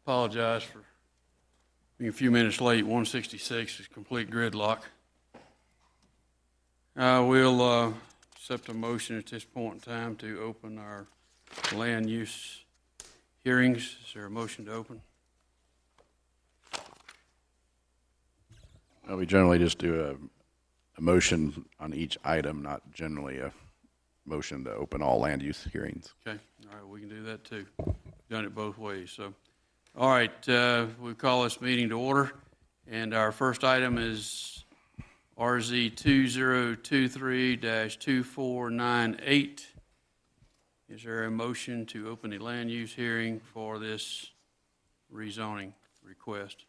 Apologize for being a few minutes late. 166 is complete gridlock. We'll accept a motion at this point in time to open our land use hearings. Is there a motion to open? Well, we generally just do a motion on each item, not generally a motion to open all land use hearings. Okay, all right, we can do that too. Done it both ways. So, all right, we call this meeting to order, and our first item is RZ 2023-2498. Is there a motion to open the land use hearing for this rezoning request?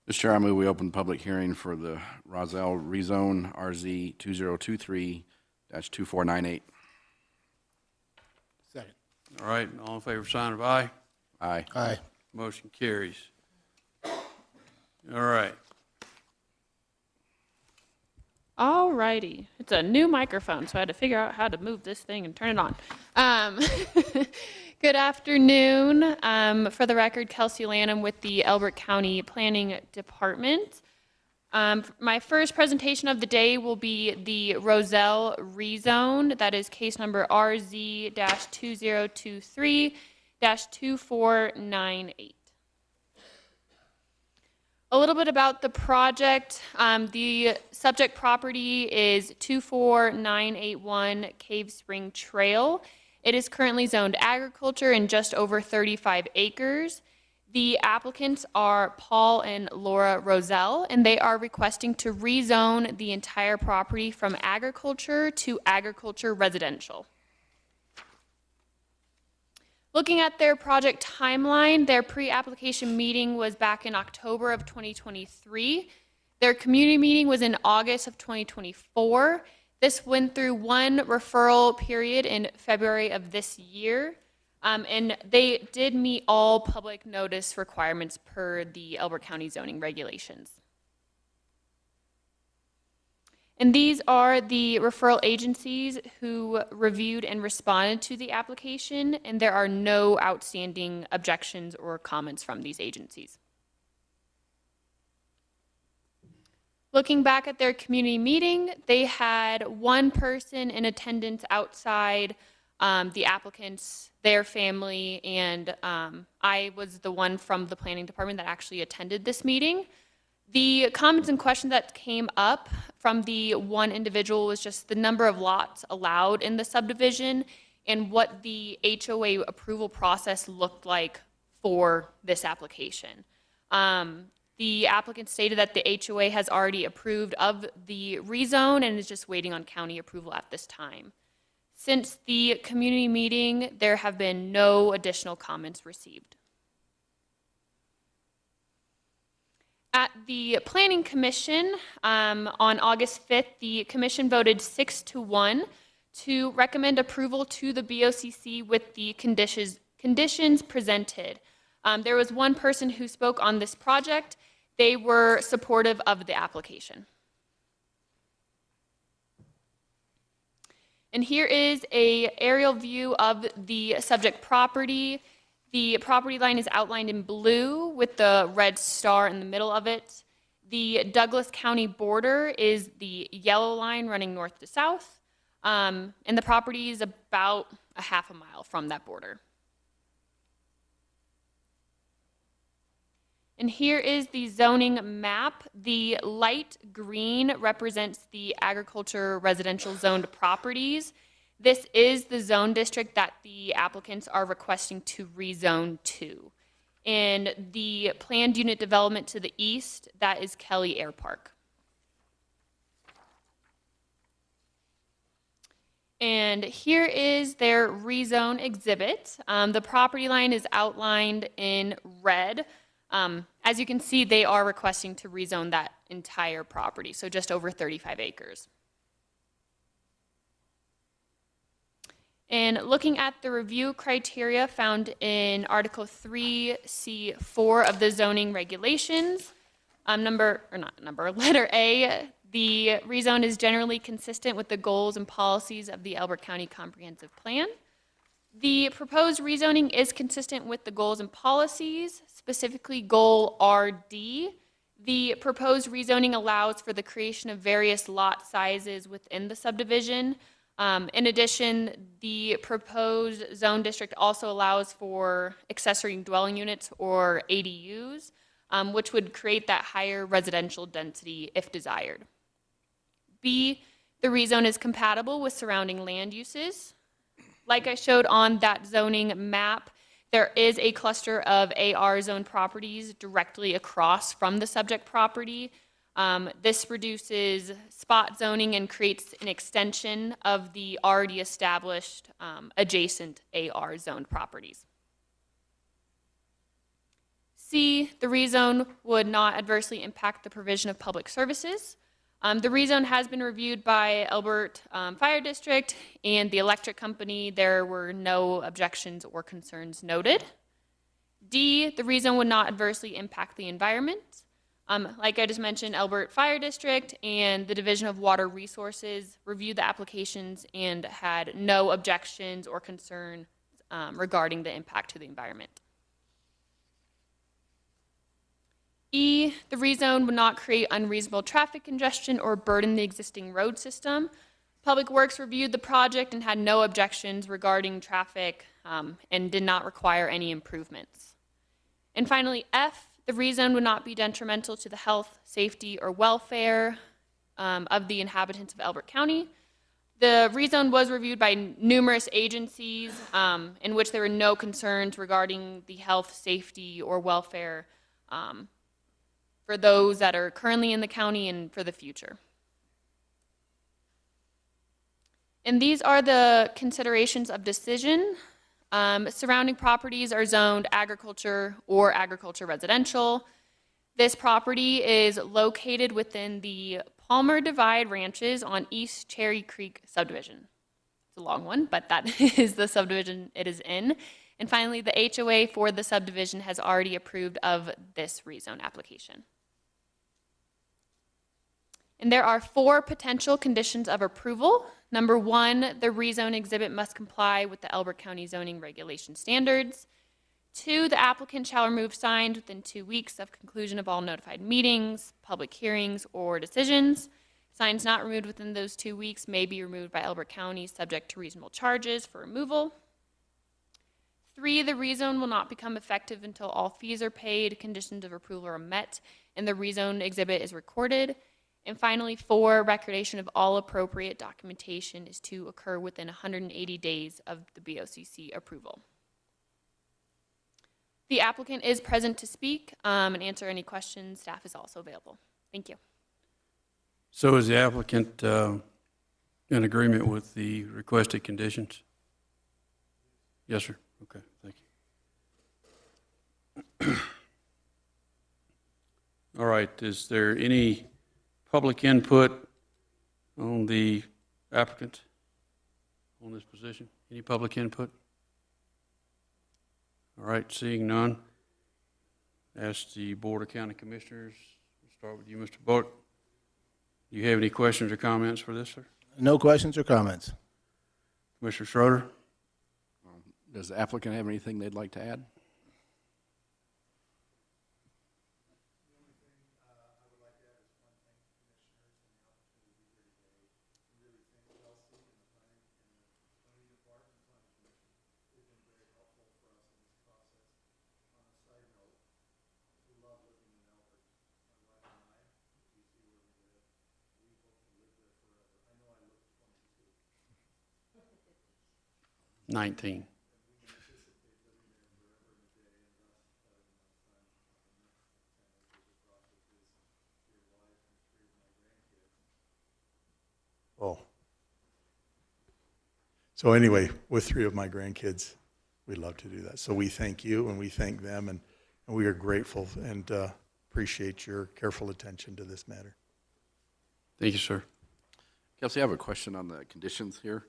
Mr. Chair, I move we open public hearing for the Roselle rezone RZ 2023-2498. Second. All right, all in favor, sign of aye. Aye. Aye. Motion carries. All right. All righty. It's a new microphone, so I had to figure out how to move this thing and turn it on. Good afternoon. For the record, Kelsey Lanham with the Elbert County Planning Department. My first presentation of the day will be the Roselle rezone. That is case number RZ-2023-2498. A little bit about the project. The subject property is 24981 Cave Spring Trail. It is currently zoned agriculture and just over 35 acres. The applicants are Paul and Laura Roselle, and they are requesting to rezone the entire property from agriculture to agriculture residential. Looking at their project timeline, their pre-application meeting was back in October of 2023. Their community meeting was in August of 2024. This went through one referral period in February of this year, and they did meet all public notice requirements per the Elbert County zoning regulations. And these are the referral agencies who reviewed and responded to the application, and there are no outstanding objections or comments from these agencies. Looking back at their community meeting, they had one person in attendance outside the applicants, their family, and I was the one from the planning department that actually attended this meeting. The comments and questions that came up from the one individual was just the number of lots allowed in the subdivision and what the HOA approval process looked like for this application. The applicant stated that the HOA has already approved of the rezone and is just waiting on county approval at this time. Since the community meeting, there have been no additional comments received. At the Planning Commission on August 5th, the commission voted 6-1 to recommend approval to the BOCC with the conditions presented. There was one person who spoke on this project. They were supportive of the application. And here is an aerial view of the subject property. The property line is outlined in blue with the red star in the middle of it. The Douglas County border is the yellow line running north to south. And the property is about a half a mile from that border. And here is the zoning map. The light green represents the agriculture residential zoned properties. This is the zone district that the applicants are requesting to rezone to. And the planned unit development to the east, that is Kelly Air Park. And here is their rezone exhibit. The property line is outlined in red. As you can see, they are requesting to rezone that entire property, so just over 35 acres. And looking at the review criteria found in Article 3C4 of the zoning regulations, letter A, the rezone is generally consistent with the goals and policies of the Elbert County Comprehensive Plan. The proposed rezoning is consistent with the goals and policies, specifically Goal RD. The proposed rezoning allows for the creation of various lot sizes within the subdivision. In addition, the proposed zone district also allows for accessory dwelling units, or ADUs, which would create that higher residential density if desired. B, the rezone is compatible with surrounding land uses. Like I showed on that zoning map, there is a cluster of AR zone properties directly across from the subject property. This reduces spot zoning and creates an extension of the already established adjacent AR zone properties. C, the rezone would not adversely impact the provision of public services. The rezone has been reviewed by Elbert Fire District and the electric company. There were no objections or concerns noted. D, the rezone would not adversely impact the environment. Like I just mentioned, Elbert Fire District and the Division of Water Resources reviewed the applications and had no objections or concern regarding the impact to the environment. E, the rezone would not create unreasonable traffic congestion or burden the existing road system. Public Works reviewed the project and had no objections regarding traffic and did not require any improvements. And finally, F, the rezone would not be detrimental to the health, safety, or welfare of the inhabitants of Elbert County. The rezone was reviewed by numerous agencies in which there were no concerns regarding the health, safety, or welfare for those that are currently in the county and for the future. And these are the considerations of decision. Surrounding properties are zoned agriculture or agriculture residential. This property is located within the Palmer Divide Ranches on East Cherry Creek subdivision. It's a long one, but that is the subdivision it is in. And finally, the HOA for the subdivision has already approved of this rezone application. And there are 4 potential conditions of approval. Number 1, the rezone exhibit must comply with the Elbert County zoning regulation standards. 2, the applicant shall remove signs within 2 weeks of conclusion of all notified meetings, public hearings, or decisions. Signs not removed within those 2 weeks may be removed by Elbert County, subject to reasonable charges for removal. 3, the rezone will not become effective until all fees are paid, conditions of approval are met, and the rezone exhibit is recorded. And finally, 4, recordation of all appropriate documentation is to occur within 180 days of the BOCC approval. The applicant is present to speak and answer any questions. Staff is also available. Thank you. So is the applicant in agreement with the requested conditions? Yes, sir. Okay, thank you. All right, is there any public input on the applicant on this position? Any public input? All right, seeing none, ask the Board of County Commissioners. We'll start with you, Mr. Boat. Do you have any questions or comments for this, sir? No questions or comments. Commissioner Schroeder? Does the applicant have anything they'd like to add? – 19. Oh. So anyway, with 3 of my grandkids, we'd love to do that. So we thank you and we thank them, and we are grateful and appreciate your careful attention to this matter. Thank you, sir. Kelsey, I have a question on the conditions here.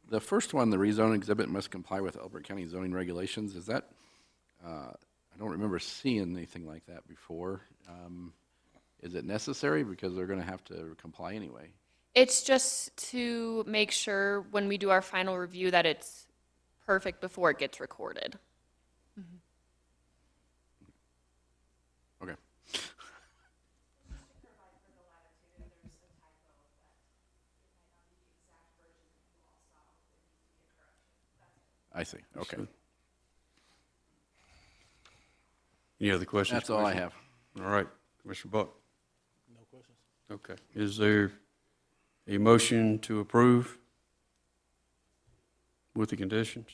The first one, the rezone exhibit must comply with Elbert County zoning regulations. Is that, I don't remember seeing anything like that before. Is it necessary? Because they're going to have to comply anyway. It's just to make sure when we do our final review that it's perfect before it gets recorded. Okay. I see, okay. Any other questions? That's all I Commissioner? have. All right, Commissioner Buck. No questions. Okay. Is there a motion to approve with the conditions?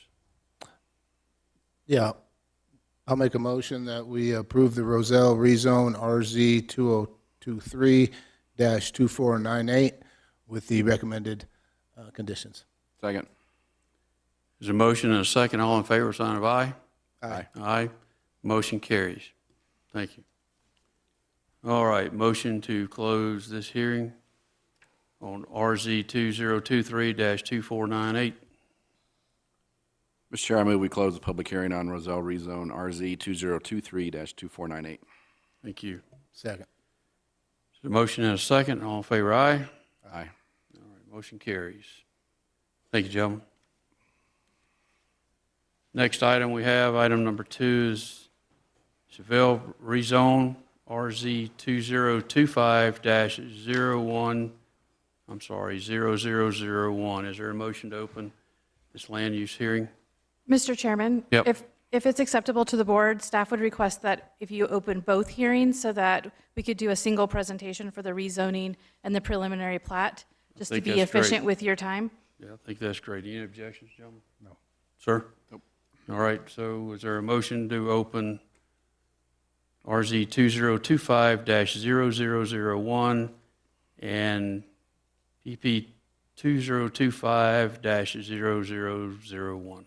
Yeah, I'll make a motion that we approve the Roselle rezone RZ 2023-2498 with the recommended conditions. Second. There's a motion and a second. All in favor, sign of aye. Aye. Aye. Motion carries. Thank you. All right, motion to close this hearing on RZ 2023-2498. Mr. Chair, I move we close the public hearing on Roselle rezone RZ 2023-2498. Thank you. Second. There's a motion and a second. All in favor, aye. Aye. All right, motion carries. Thank you, gentlemen. Next item we have, item number 2 is Chevelle rezone RZ 2025-0001. Is there a motion to open this land use hearing? Mr. Chairman? Yep. If it's acceptable to the board, staff would request that if you open both hearings so that we could do a single presentation for the rezoning and the preliminary plat, just to think be that's great. efficient with your time. Yeah, I think that's great. Any objections, gentlemen? No. Sir? Nope. All right, so is there a motion to open RZ 2025-0001 and PP 2025-0001?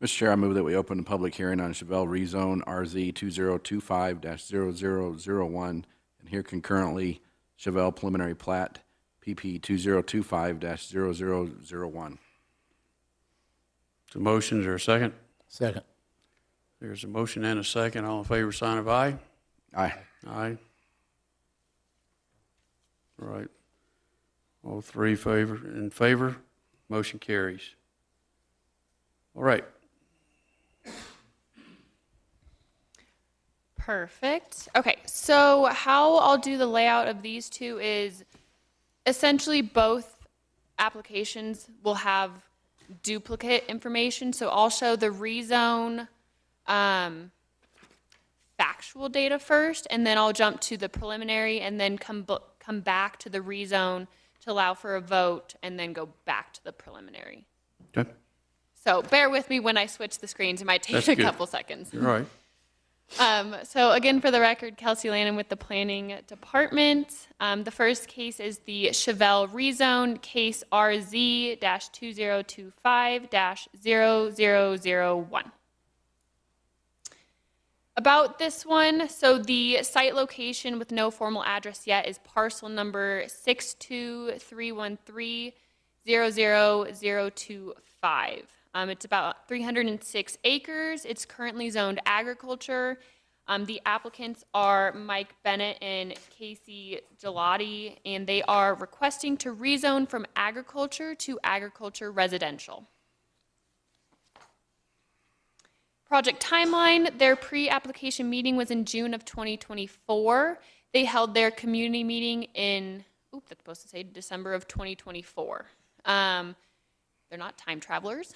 Mr. Chair, I move that we open the public hearing on Chevelle rezone RZ 2025-0001 and hear concurrently Chevelle preliminary plat PP 2025-0001. So motion, is there a second? Second. There's a motion and a second. All in favor, sign of aye. Aye. Aye. All right. All three in favor. Motion carries. All right. Perfect. Okay, so how I'll do the layout of these two is essentially both applications will have duplicate information. So I'll show the rezone factual data first, and then I'll jump to the preliminary and then come back to the rezone to allow for a vote and then go back to the preliminary. Okay. So bear with me when I switch the screens. It might take That's a good. couple seconds. All right. So again, for the record, Kelsey Lannon with the Planning Department. The first case is the Chevelle rezone, case RZ-2025-0001. About this one, so the site location with no formal address yet is parcel number 62313-00025. It's about 306 acres. It's currently zoned agriculture. The applicants are Mike Bennett and Casey Gelati, and they are requesting to rezone from agriculture to agriculture residential. Project timeline, their pre-application meeting was in June of 2024. They held their community meeting in, that's supposed to say December of 2024. They're not time travelers.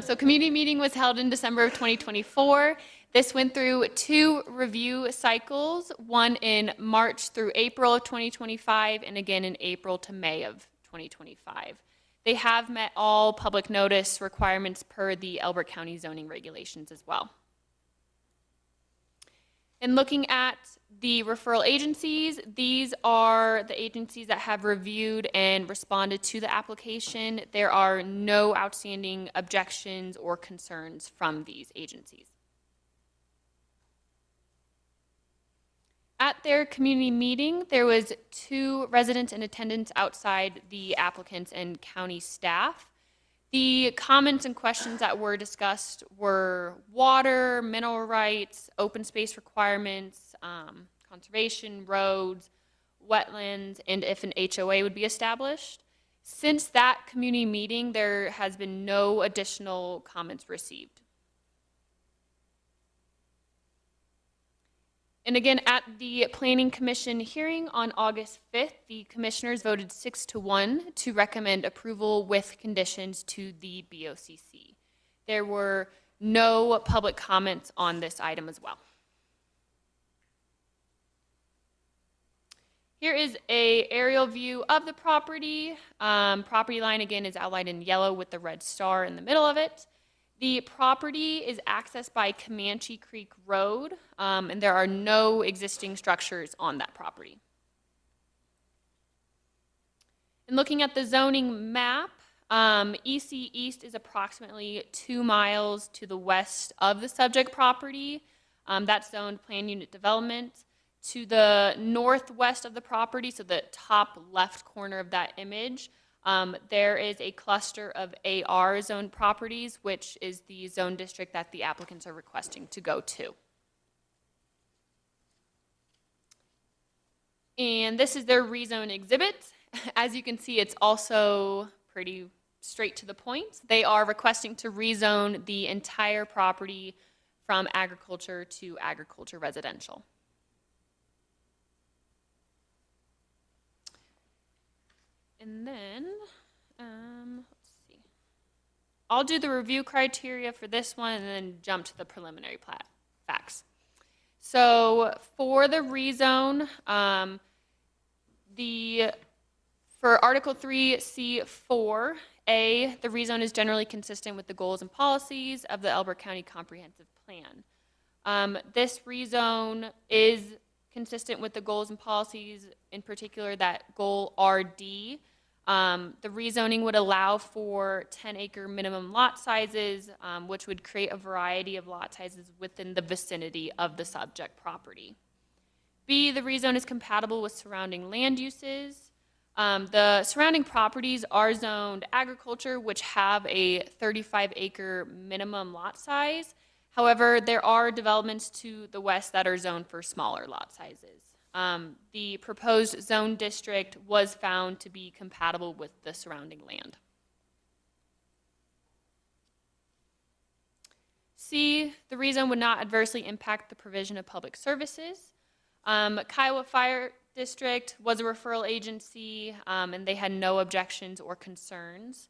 So community meeting was held in December of 2024. This went through 2 review cycles, one in March through April of 2025, and again in April to May of 2025. They have met all public notice requirements per the Elbert County zoning regulations as well. And looking at the referral agencies, these are the agencies that have reviewed and responded to the application. There are no outstanding objections or concerns from these agencies. At their community meeting, there was 2 residents in attendance outside the applicants and county staff. The comments and questions that were discussed were water, mineral rights, open space requirements, conservation, roads, wetlands, and if an HOA would be established. Since that community meeting, there has been no additional comments received. And again, at the Planning Commission hearing on August 5th, the commissioners voted 6-1 to recommend approval with conditions to the BOCC. There were no public comments on this item as well. Here is an aerial view of the property. Property line, again, is outlined in yellow with the red star in the middle of it. The property is accessed by Comanche Creek Road, and there are no existing structures on that property. And looking at the zoning map, EC East is approximately 2 miles to the west of the subject property. That's zoned plan unit development. To the northwest of the property, so the top left corner of that image, there is a cluster of AR zoned properties, which is the zone district that the applicants are requesting to go to. And this is their rezone exhibit. As you can see, it's also pretty straight to the point. They are requesting to rezone the entire property from agriculture to agriculture residential. And then, let's see. I'll do the review criteria for this one and then jump to the preliminary plat facts. So for the rezone, for Article 3C4A, the rezone is generally consistent with the goals and policies of the Elbert County Comprehensive Plan. This rezone is consistent with the goals and policies, in particular that goal RD. The rezoning would allow for 10-acre minimum lot sizes, which would create a variety of lot sizes within the vicinity of the subject property. B, the rezone is compatible with surrounding land uses. The surrounding properties are zoned agriculture, which have a 35-acre minimum lot size. However, there are developments to the west that are zoned for smaller lot sizes. The proposed zone district was found to be compatible with the surrounding land. C, the rezone would not adversely impact the provision of public services. Kiowa Fire District was a referral agency, and they had no objections or concerns.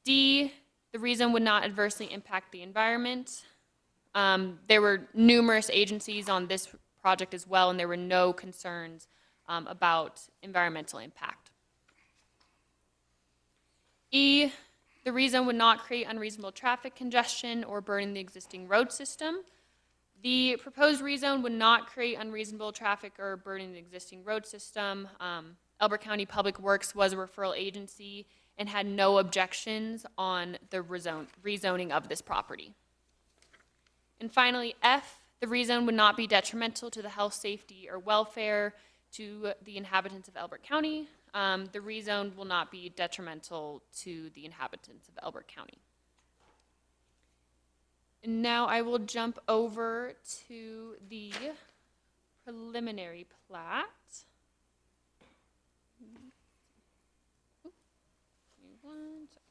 D, the rezone would not adversely impact the environment. There were numerous agencies on this project as well, and there were no concerns about environmental impact. E, the rezone would not create unreasonable traffic congestion or burden the existing road system. The proposed rezone would not create unreasonable traffic or burden the existing road system. Elbert County Public Works was a referral agency and had no objections on the rezoning of this property. And finally, F, the rezone would not be detrimental to the health, safety, or welfare to the inhabitants of Elbert County. The rezone will not be detrimental to the inhabitants of Elbert County. And now I will jump over to the preliminary plat. Give me one second.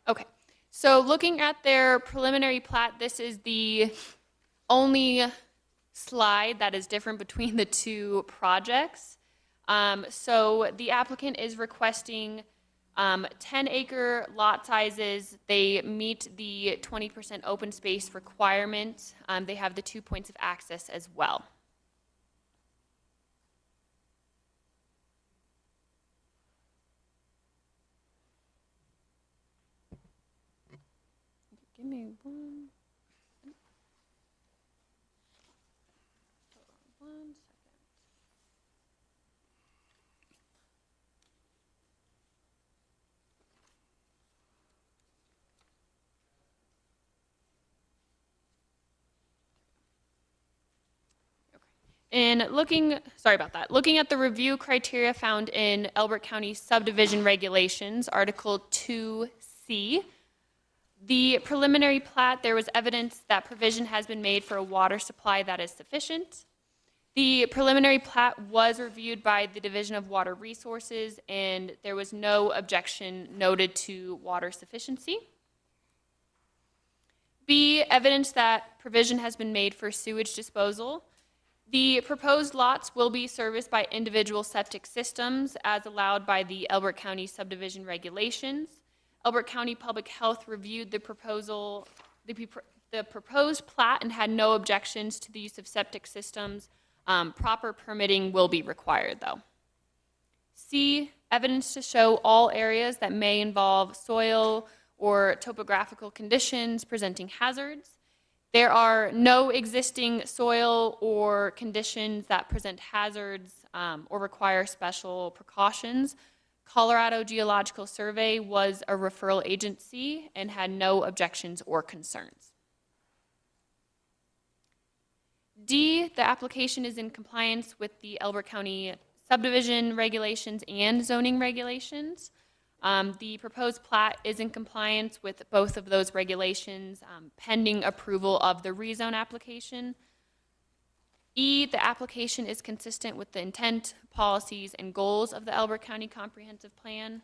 Okay, so looking at their preliminary plat, this is the only slide that is different between the two projects. So the applicant is requesting 10-acre lot sizes. They meet the 20% open space requirement. They have the 2 points of access as well. Give me one. Hold on 1 second. looking at the review criteria found in Elbert County subdivision regulations, Article 2C, the preliminary plat, there was evidence that provision has been made for a water supply that is sufficient. The preliminary plat was reviewed by the Division of Water Resources, and there was no objection noted to water sufficiency. B, evidence that provision has been made for sewage disposal. The proposed lots will be serviced by individual septic systems as allowed by the Elbert County subdivision regulations. Elbert County Public Health reviewed the proposed plat and had no objections to the use of septic systems. Proper permitting will be required, though. C, evidence to show all areas that may involve soil or topographical conditions presenting hazards. There are no existing soil or conditions that present hazards or require special precautions. Colorado Geological Survey was a referral agency and had no objections or concerns. D, the application is in compliance with the Elbert County subdivision regulations and zoning regulations. The proposed plat is in compliance with both of those regulations pending approval of the rezone application. E, the application is consistent with the intent, policies, and goals of the Elbert County Comprehensive Plan.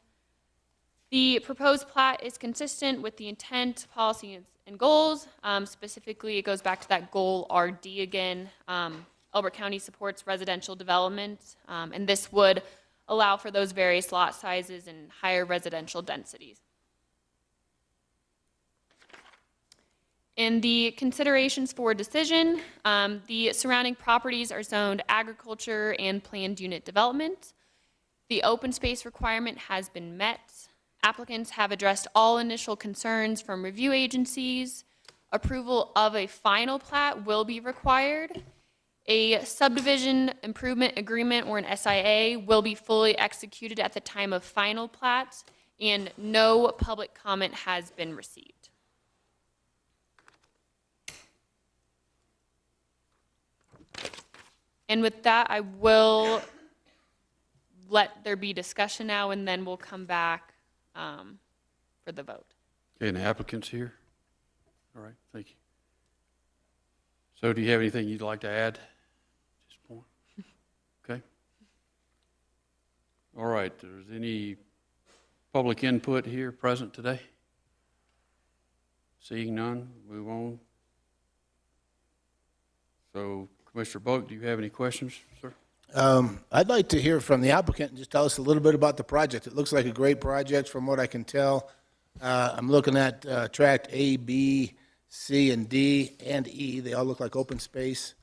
The proposed plat is consistent with the intent, policies, and goals. Specifically, it goes back to that goal RD again. Elbert County supports residential development, and this would allow for those various lot sizes and higher residential densities. In the considerations for decision, the surrounding properties are zoned agriculture and planned unit development. The open space requirement has been met. Applicants have addressed all initial concerns from review agencies. Approval of a final plat will be required. A subdivision improvement agreement, or an SIA, will be fully executed at the time of final plat, and no public comment has been received. And with that, I will let there be discussion now, and then we'll come back for the vote. Okay, and the applicant's here? All right, thank you. So do you have anything you'd like to add at this point? Okay. All right, there's any public input here present today? Seeing none, move on. So Commissioner Boak, do you have any questions, sir? I'd like to hear from the applicant and just tell us a little bit about the project. It looks like a great project from what I can tell. I'm looking at tract A, B, C, and D, and E. They all look like open space.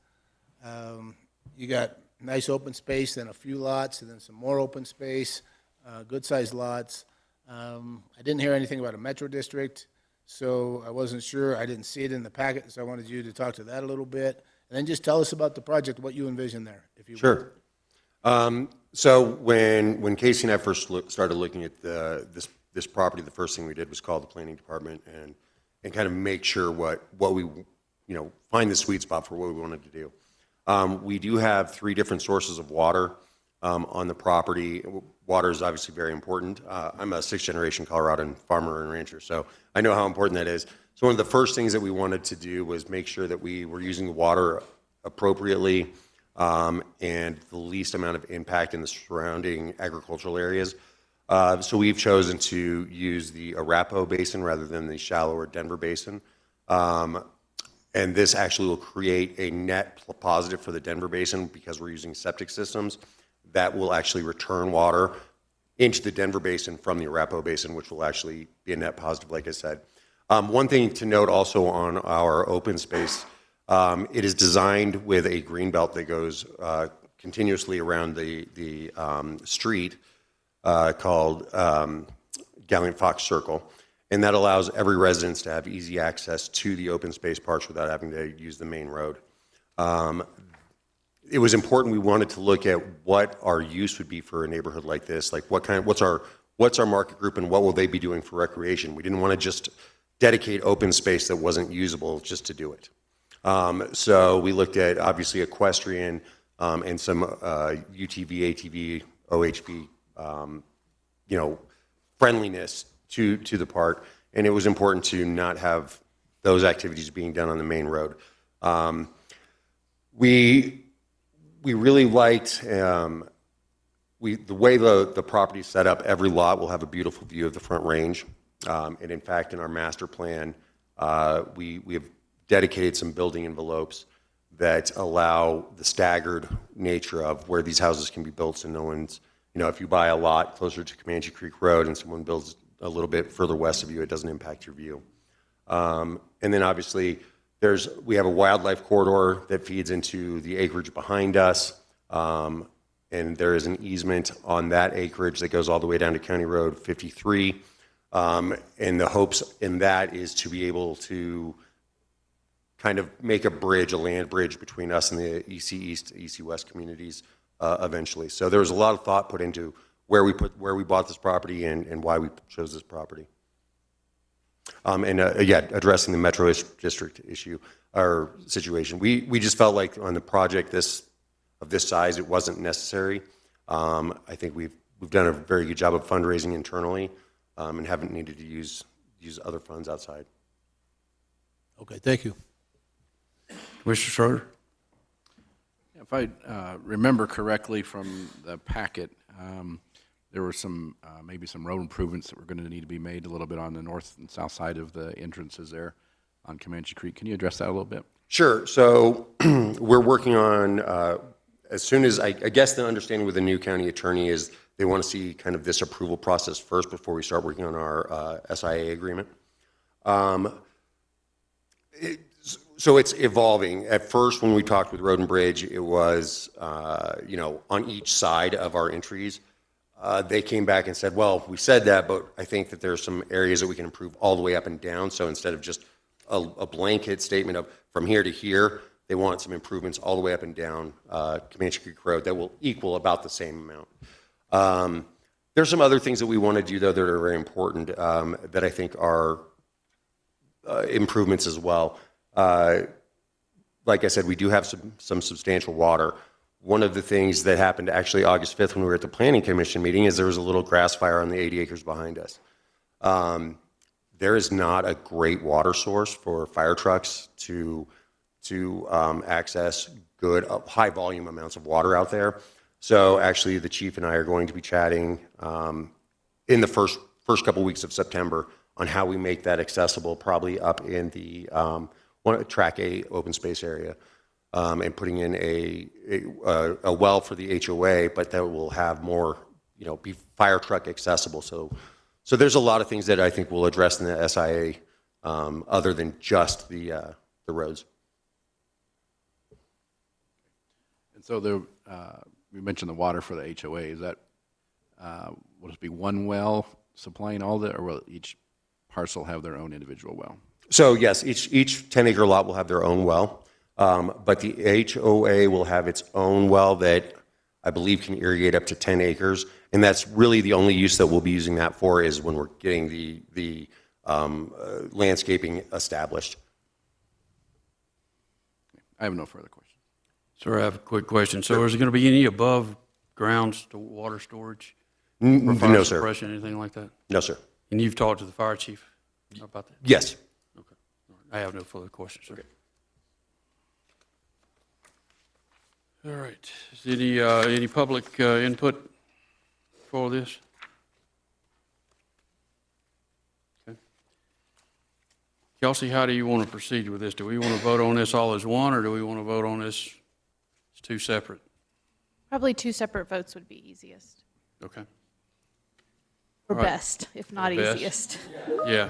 You got nice open space, then a few lots, and then some more open space, good-sized lots. I didn't hear anything about a metro district, so I wasn't sure. I didn't see it in the packet, so I wanted you to talk to that a little bit. And then just tell us about the project, what you envision there, if you Sure. So when Casey and I first started looking at this property, the first thing we did was call the planning department and kind of make sure what we, find the sweet spot for what we wanted to do. We do have 3 different sources of water on the property. Water is obviously very important. I'm a 6th-generation Coloradan farmer and rancher, so I know how important that is. So one of the first things that we wanted to do was make sure that we were using the water appropriately and the least amount of impact in the surrounding agricultural areas. So we've chosen to use the Arapahoe Basin rather than the shallower Denver Basin. And this actually will create a net positive for the Denver Basin because we're using septic systems that will actually return water into the Denver Basin from the Arapahoe Basin, which will actually be a net positive, like I said. One thing to note also on our open space, it is designed with a green belt that goes continuously around the street called Gallant Fox Circle, and that allows every residence to have easy access to the open space parks without having to use the main road. It was important. We wanted to look at what our use would be for a neighborhood like this, like what's our market group and what will they be doing for recreation. We didn't want to just dedicate open space that wasn't usable just to do it. So we looked at obviously equestrian, and some UTV, ATV, OHV, friendliness to the park. And it was important to not have those activities being done on the main road. We really liked the way the property is set up. Every lot will have a beautiful view of the Front Range. And in fact, in our master plan, we have dedicated some building envelopes that allow the staggered nature of where these houses can be built, so no one's, if you buy a lot closer to Comanche Creek Road and someone builds a little bit further west of you, it doesn't impact your view. And then obviously we have a wildlife corridor that feeds into the acreage behind us. And there is an easement on that acreage that goes all the way down to County Road 53. And the hopes in that is to be able to kind of make a bridge, a land bridge between us and the EC East, EC West communities eventually. So there was a lot of thought put into where we bought this property and why we chose this property. Addressing the Metro District issue or situation. We just felt like on the project of this size, it wasn't necessary. I think we've done a very good job of fundraising internally and haven't needed to use other funds outside. Okay, thank you. Commissioner Schroeder? If I remember correctly from the packet, there were maybe some road improvements that were going to need to be made a little bit on the north and south side of the entrances there on Comanche Creek. Can you address that a little bit? Sure. So we're working on, as soon as, I guess the understanding with the new county attorney is they want to see kind of this approval process first before we start working on our SIA agreement. So it's evolving. At first, when we talked with Road and Bridge, it was, on each side of our entries. They came back and said, well, we said that, but I think that there are some areas that we can improve all the way up and down. So instead of just a blanket statement of from here to here, they want some improvements all the way up and down Comanche Creek Road that will equal about the same amount. There's some other things that we want to do, though, that are very important that I think are improvements as well. Like I said, we do have some substantial water. One of the things that happened actually August 5th when we were at the Planning Commission meeting is there was a little grass fire on the 80 acres behind us. There is not a great water source for fire trucks to access good, high volume amounts of water out there. So actually the chief and I are going to be chatting in the first couple weeks of September on how we make that accessible, probably up in the track A open space area. And putting in a well for the HOA, but that will have more, be fire truck accessible. So there's a lot of things that I think we'll address in the SIA other than just the roads. And so you mentioned the water for the HOA. Is that, will it be one well supplying all or will each parcel have their own individual well? So yes, each 10-acre lot will have their own well. But the HOA will have its own well that I believe can irrigate up to 10 acres. And that's really the only use that we'll be using that for is when we're getting the landscaping established. I have no further questions. Sir, I have a quick question. So is there going to be any above ground water storage? For fire No, sir. suppression, anything like that? No, sir. And you've talked to the fire chief about that? Yes. Okay. All right. I have no further questions, sir. All right. Is any public input for this? Okay. Kelsey, how do you want to proceed with this? Do we want to vote on this all as one, or do we want to vote on this as two separate? Probably two separate votes would be easiest, Okay. or All right. best, if not Best. easiest. Yeah.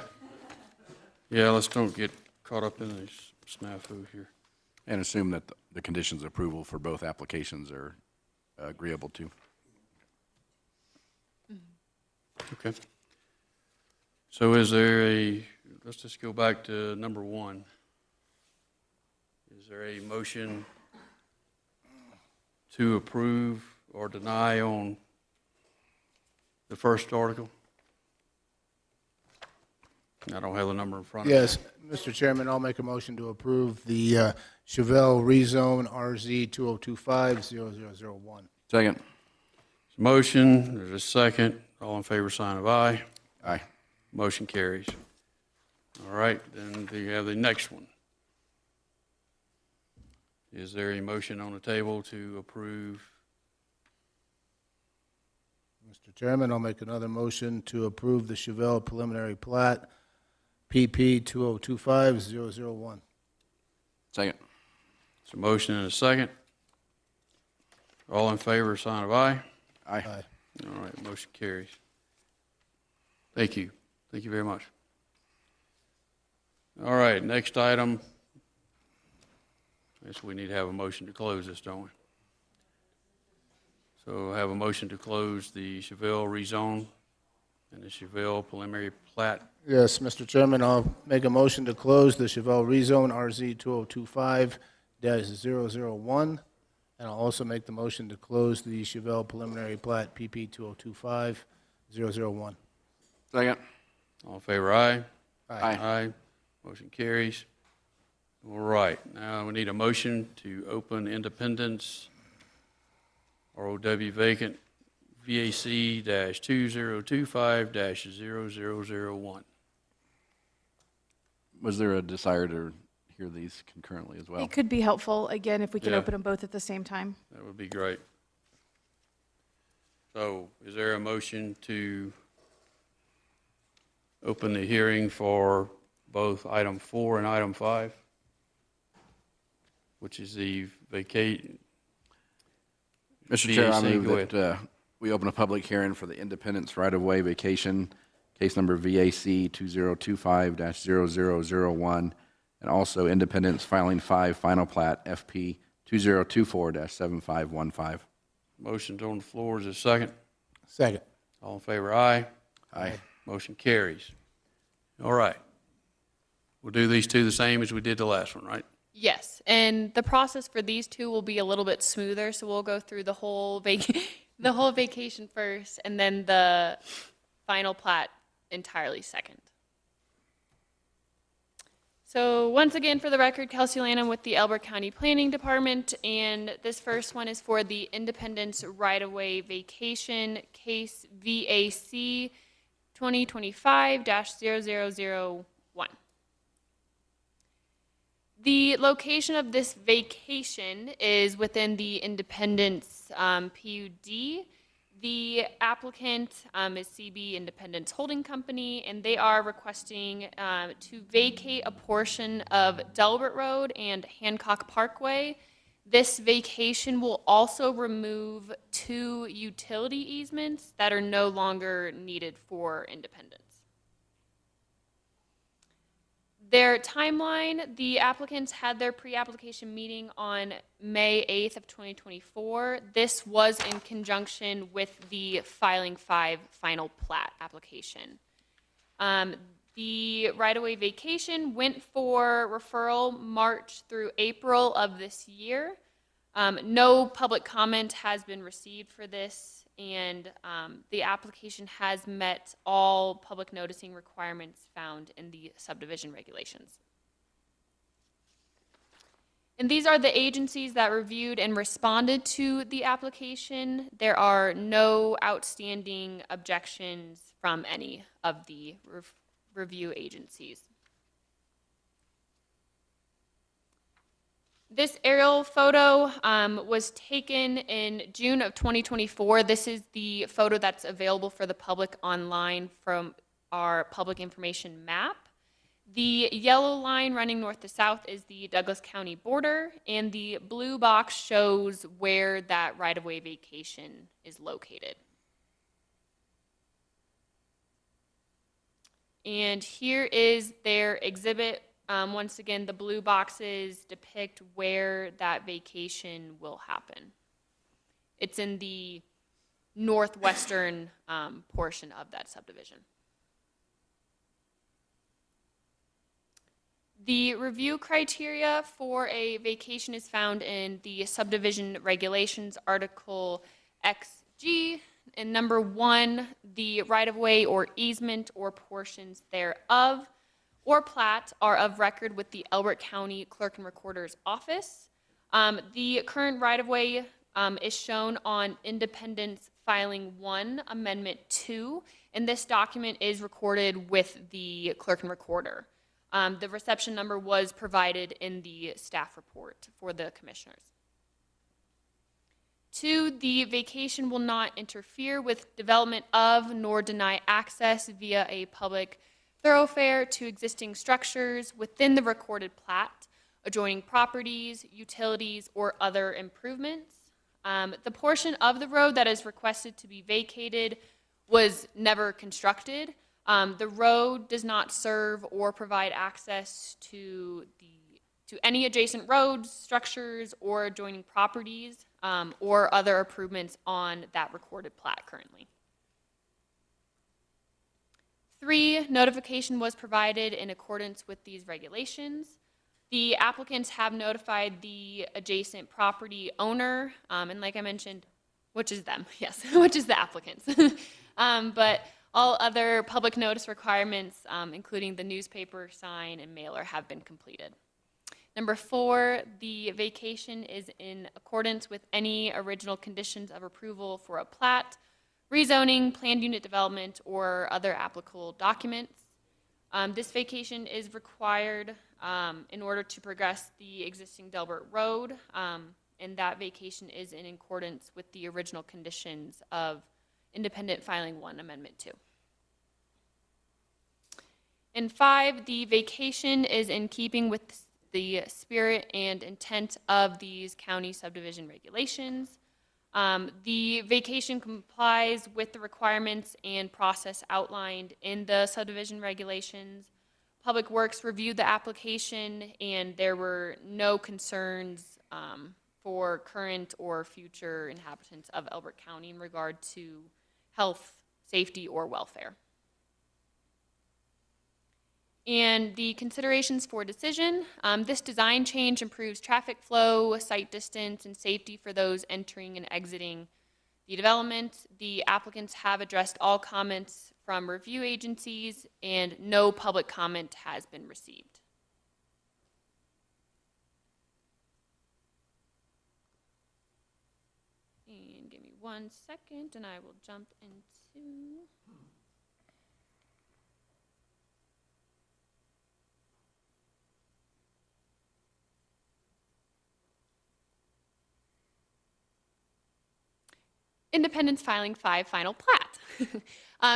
Yeah, let's don't get caught up in this snafu here. And assume that the conditions of approval for both applications are agreeable to. Okay. So is there let's just go back to number one. Is there a motion to approve or deny on the first article? I don't have the number in front of me. Yes, Mr. Chairman, I'll make a motion to approve the Chevelle rezone RZ 2025-0001. Second. Motion, there's a second. All in favor, sign of aye. Aye. Motion carries. All right, then we have the next one. Is there a motion on the table to approve? Mr. Chairman, I'll make another motion to approve the Chevelle preliminary plat, PP 2025-001. Second. There's a motion and a second. All in favor, sign of aye. Aye. Aye. All right, motion carries. Thank you. Thank you very much. All right, next item. I guess we need to have a motion to close this, don't we? So have a motion to close the Chevelle rezone and the Chevelle preliminary plat. Yes, Mr. Chairman, I'll make a motion to close the Chevelle rezone RZ 2025-001. And I'll also make the motion to close the Chevelle preliminary plat, PP 2025-001. Second. All in favor, aye? Aye. Aye. Motion carries. All right, now we need a motion to open Independence ROW vacant VAC-2025-0001. Was there a desire to hear these concurrently as well? It could be helpful, again, if we could Yeah. open them both at the same time. That would be great. So is there a motion to open the hearing for both item 4 and item 5? Which is the vacate, Mr. Chair, I VAC, move go that we open a public hearing for the Independence right-of-way vacation, case number VAC 2025-0001, and also Independence Filing 5 Final Plat FP 2024-7515. motion's on the floor, is there a second? Second. All in favor, aye? Aye. Motion carries. All right. We'll do these two the same as we did the last one, right? Yes, and the process for these two will be a little bit smoother, so we'll go through the whole the whole vacation first, and then the final plat entirely second. So once again, for the record, Kelsey Lanham with the Elbert County Planning Department, and this first one is for the Independence Right-of-Way Vacation, case VAC 2025-0001. The location of this vacation is within the Independence PUD. The applicant is CB Independence Holding Company, and they are requesting to vacate a portion of Delbert Road and Hancock Parkway. This vacation will also remove 2 utility easements that are no longer needed for Independence. Their timeline, the applicants had their pre-application meeting on May 8th of 2024. This was in conjunction with the filing 5 final plat application. The right-of-way vacation went for referral March through April of this year. No public comment has been received for this, and the application has met all public noticing requirements found in the subdivision regulations. And these are the agencies that reviewed and responded to the application. There are no outstanding objections from any of the review agencies. This aerial photo was taken in June of 2024. This is the photo that's available for the public online from our public information map. The yellow line running north to south is the Douglas County border, and the blue box shows where that right-of-way vacation is located. And here is their exhibit. Once again, the blue boxes depict where that vacation will happen. It's in the northwestern portion of that subdivision. The review criteria for a vacation is found in the subdivision regulations, Article XG, And number 1, the right-of-way or easement or portions thereof or plat are of record with the Elbert County Clerk and Recorder's Office. The current right-of-way is shown on Independence Filing 1, Amendment 2, and this document is recorded with the Clerk and Recorder. The reception number was provided in the staff report for the commissioners. 2, the vacation will not interfere with development of nor deny access via a public thoroughfare to existing structures within the recorded plat, adjoining properties, utilities, or other improvements. The portion of the road that is requested to be vacated was never constructed. The road does not serve or provide access to any adjacent roads, structures, or adjoining properties, or other improvements on that recorded plat currently. 3, notification was provided in accordance with these regulations. The applicants have notified the adjacent property owner, and like I mentioned, which is them, yes, which is the applicants. But all other public notice requirements, including the newspaper, sign, and mailer, have been completed. Number 4, the vacation is in accordance with any original conditions of approval for a plat, rezoning, planned unit development, or other applicable documents. This vacation is required in order to progress the existing Delbert Road, and that vacation is in accordance with the original conditions of Independent Filing 1, Amendment 2. And 5, the vacation is in keeping with the spirit and intent of these county subdivision regulations. The vacation complies with the requirements and process outlined in the subdivision regulations. Public Works reviewed the application, and there were no concerns for current or future inhabitants of Elbert County in regard to health, safety, or welfare. And the considerations for decision, this design change improves traffic flow, sight distance, and safety for those entering and exiting the development. The applicants have addressed all comments from review agencies, and no public comment has been received. And give me 1 second, and I will jump into... Independence Filing 5 Final Plat.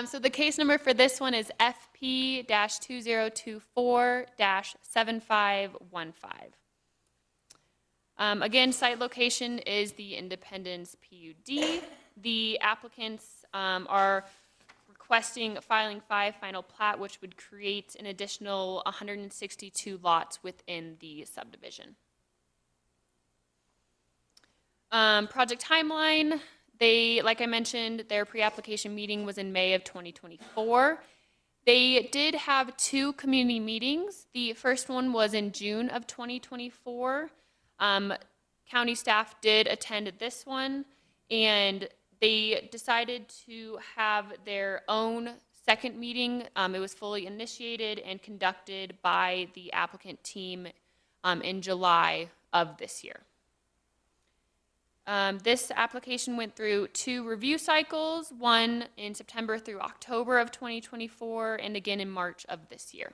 So the case number for this one is FP-2024-7515. Again, site location is the Independence PUD. The applicants are requesting filing 5 Final Plat, which would create an additional 162 lots within the subdivision. Project timeline. They, like I mentioned, their pre-application meeting was in May of 2024. They did have 2 community meetings. The first one was in June of 2024. County staff did attend this one, and they decided to have their own second meeting. It was fully initiated and conducted by the applicant team in July of this year. This application went through 2 review cycles, one in September through October of 2024, and again in March of this year.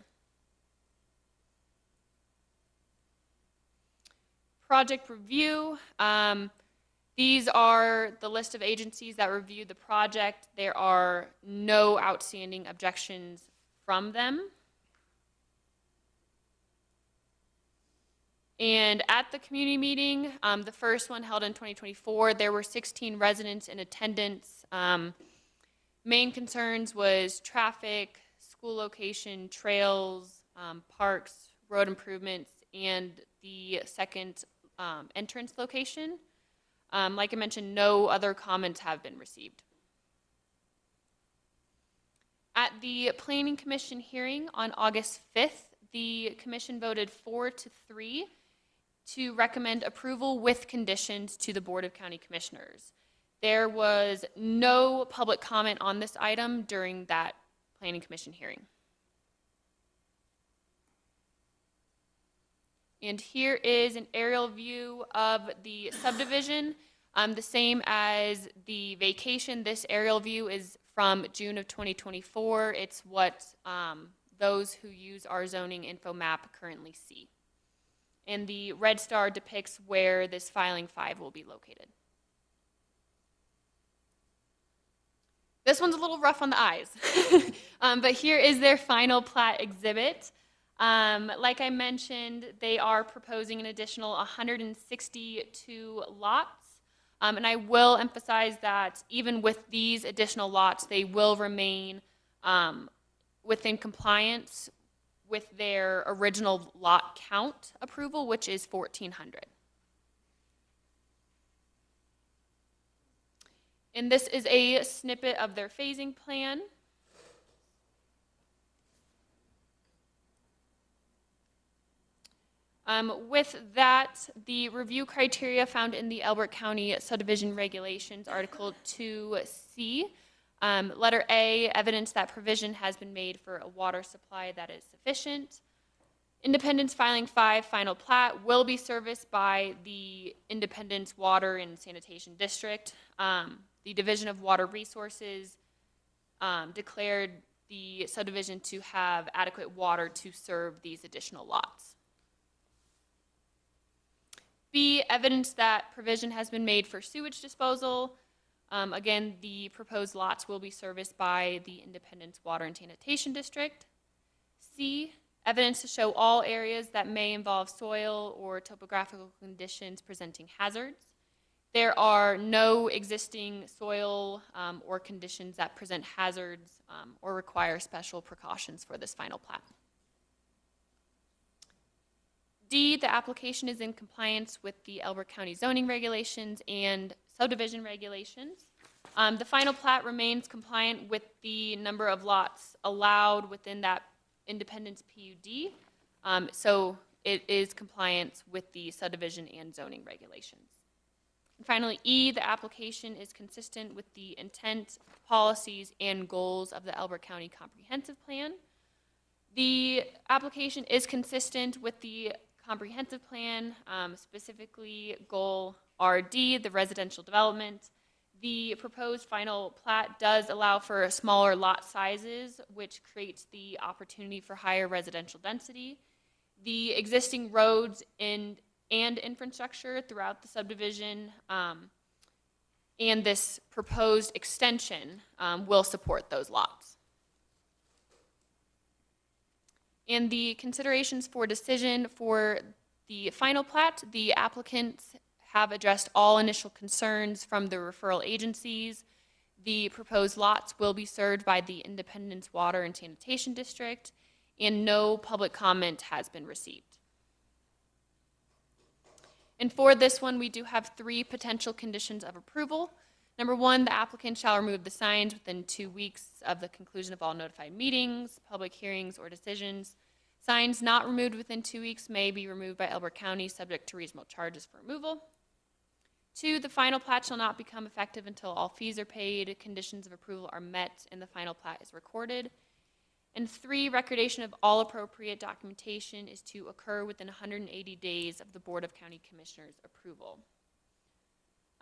Project review. These are the list of agencies that reviewed the project. There are no outstanding objections from them. And at the community meeting, the first one held in 2024, there were 16 residents in attendance. Main concerns was traffic, school location, trails, parks, road improvements, and the second entrance location. Like I mentioned, no other comments have been received. At the Planning Commission hearing on August 5th, the commission voted 4-3 to recommend approval with conditions to the Board of County Commissioners. There was no public comment on this item during that Planning Commission hearing. And here is an aerial view of the subdivision. The same as the vacation, this aerial view is from June of 2024. It's what those who use our zoning info map currently see. And the red star depicts where this filing 5 will be located. This one's a little rough on the eyes, but here is their final plat exhibit. Like I mentioned, they are proposing an additional 162 lots. And I will emphasize that even with these additional lots, they will remain within compliance with their original lot count approval, which is 1,400. And this is a snippet of their phasing plan. With that, the review criteria found in the Elbert County Subdivision Regulations, Article 2C. Letter A, evidence that provision has been made for a water supply that is sufficient. Independence Filing 5 final plat will be serviced by the Independence Water and Sanitation District. The Division of Water Resources declared the subdivision to have adequate water to serve these additional lots. B, evidence that provision has been made for sewage disposal. Again, the proposed lots will be serviced by the Independence Water and Sanitation District. C, evidence to show all areas that may involve soil or topographical conditions presenting hazards. There are no existing soil or conditions that present hazards or require special precautions for this final plat. D, the application is in compliance with the Elbert County zoning regulations and subdivision regulations. The final plat remains compliant with the number of lots allowed within that Independence PUD. So it is compliant with the subdivision and zoning regulations. And finally, E, the application is consistent with the intent, policies, and goals of the Elbert County Comprehensive Plan. The application is consistent with the comprehensive plan, specifically goal RD, the residential development. The proposed final plat does allow for smaller lot sizes, which creates the opportunity for higher residential density. The existing roads and infrastructure throughout the subdivision and this proposed extension will support those lots. And the considerations for decision for the final plat, the applicants have addressed all initial concerns from the referral agencies. The proposed lots will be served by the Independence Water and Sanitation District, and no public comment has been received. And for this one, we do have 3 potential conditions of approval. Number 1, the applicant shall remove the signs within 2 weeks of the conclusion of all notified meetings, public hearings, or decisions. Signs not removed within 2 weeks may be removed by Elbert County, subject to reasonable charges for removal. 2, the final plat shall not become effective until all fees are paid, conditions of approval are met, and the final plat is recorded. And 3, recordation of all appropriate documentation is to occur within 180 days of the Board of County Commissioners' approval.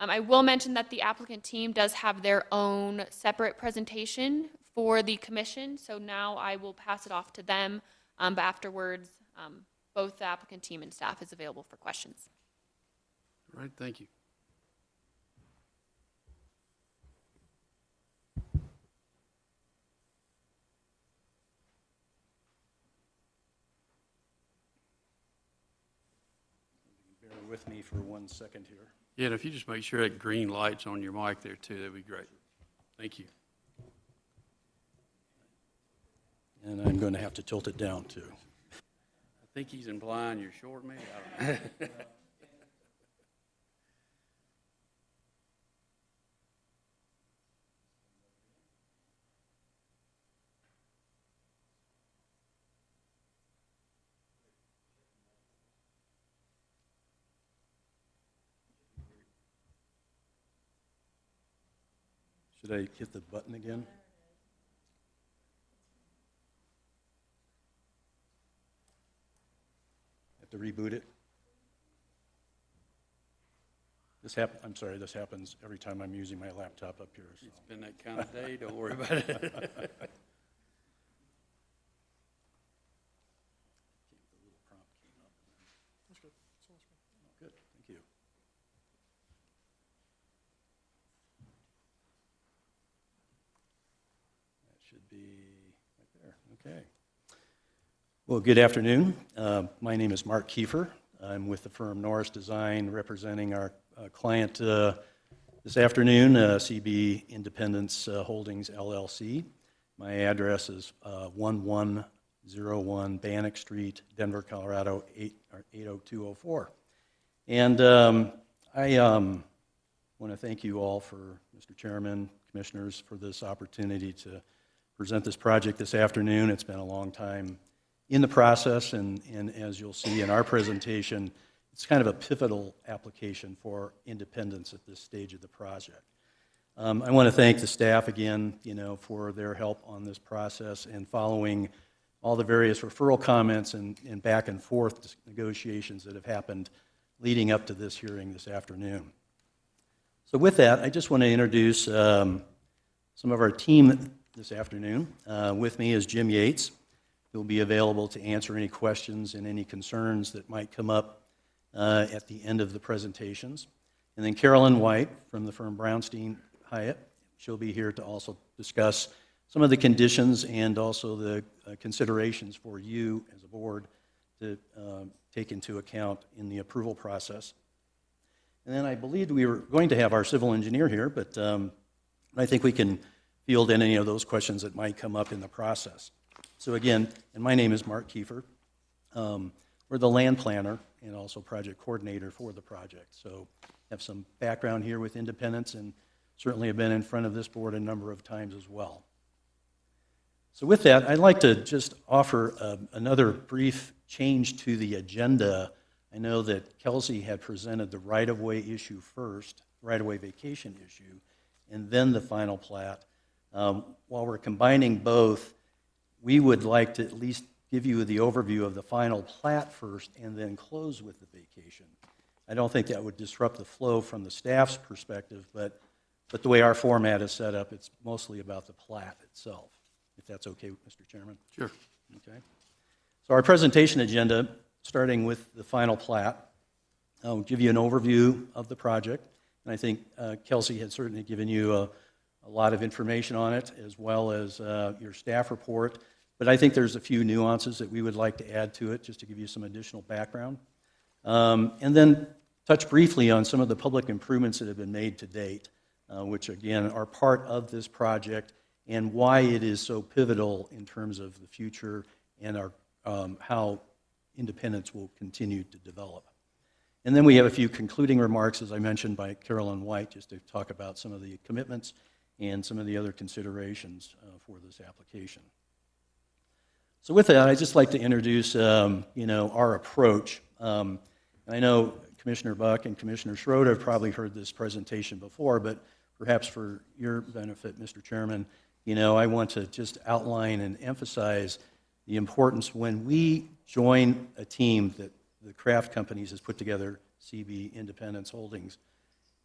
I will mention that the applicant team does have their own separate presentation for the commission, so now I will pass it off to them, but afterwards, both the applicant team and staff is available for questions. All right, thank you. Bear with me for 1 second here. Yeah, and if you just make sure that green light's on your mic there too, that'd be great. Thank you. And I'm going to have to tilt it down too. I think he's implying you're short, maybe, I don't know. Should I hit the button again? Have to reboot it? I'm sorry, this happens every time I'm using my laptop up here. So. It's been that kind of day, don't worry about it. Good, thank you. That should be right there, okay. Well, good afternoon. My name is Mark Kiefer. I'm with the firm Norris Design, representing our client this afternoon, CB Independence Holdings LLC. My address is 1101 Bannock Street, Denver, Colorado, 80204. And I want to thank you all for, Mr. Chairman, Commissioners, for this opportunity to present this project this afternoon. It's been a long time in the process, and as you'll see in our presentation, it's kind of a pivotal application for Independence at this stage of the project. I want to thank the staff again, for their help on this process and following all the various referral comments and back and forth negotiations that have happened leading up to this hearing this afternoon. So with that, I just want to introduce some of our team this afternoon. With me is Jim Yates. He'll be available to answer any questions and any concerns that might come up at the end of the presentations. And then Carolyn White from the firm Brownstein Hyatt. She'll be here to also discuss some of the conditions and also the considerations for you as a board to take into account in the approval process. And then I believed we were going to have our civil engineer here, but I think we can field any of those questions that might come up in the process. So again, and my name is Mark Kiefer. We're the land planner and also project coordinator for the project. So have some background here with Independence and certainly have been in front of this board a number of times as well. So with that, I'd like to just offer another brief change to the agenda. I know that Kelsey had presented the right-of-way issue first, right-of-way vacation issue, and then the final plat. While we're combining both, we would like to at least give you the overview of the final plat first and then close with the vacation. I don't think that would disrupt the flow from the staff's perspective, but the way our format is set up, it's mostly about the plat itself, if that's okay, Mr. Chairman. Sure. Okay. So our presentation agenda, starting with the final plat, I'll give you an overview of the project, and I think Kelsey had certainly given you a lot of information on it, as well as your staff report. But I think there's a few nuances that we would like to add to it, just to give you some additional background. And then touch briefly on some of the public improvements that have been made to date, which again are part of this project and why it is so pivotal in terms of the future and our, how Independence will continue to develop. And then we have a few concluding remarks, as I mentioned, by Carolyn White, just to talk about some of the commitments and some of the other considerations for this application. So with that, I'd just like to introduce, our approach. And I know Commissioner Buck and Commissioner Schroeder have probably heard this presentation before, but perhaps for your benefit, Mr. Chairman, I want to just outline and emphasize the importance when we join a team that the Kraft Companies has put together, CB Independence Holdings.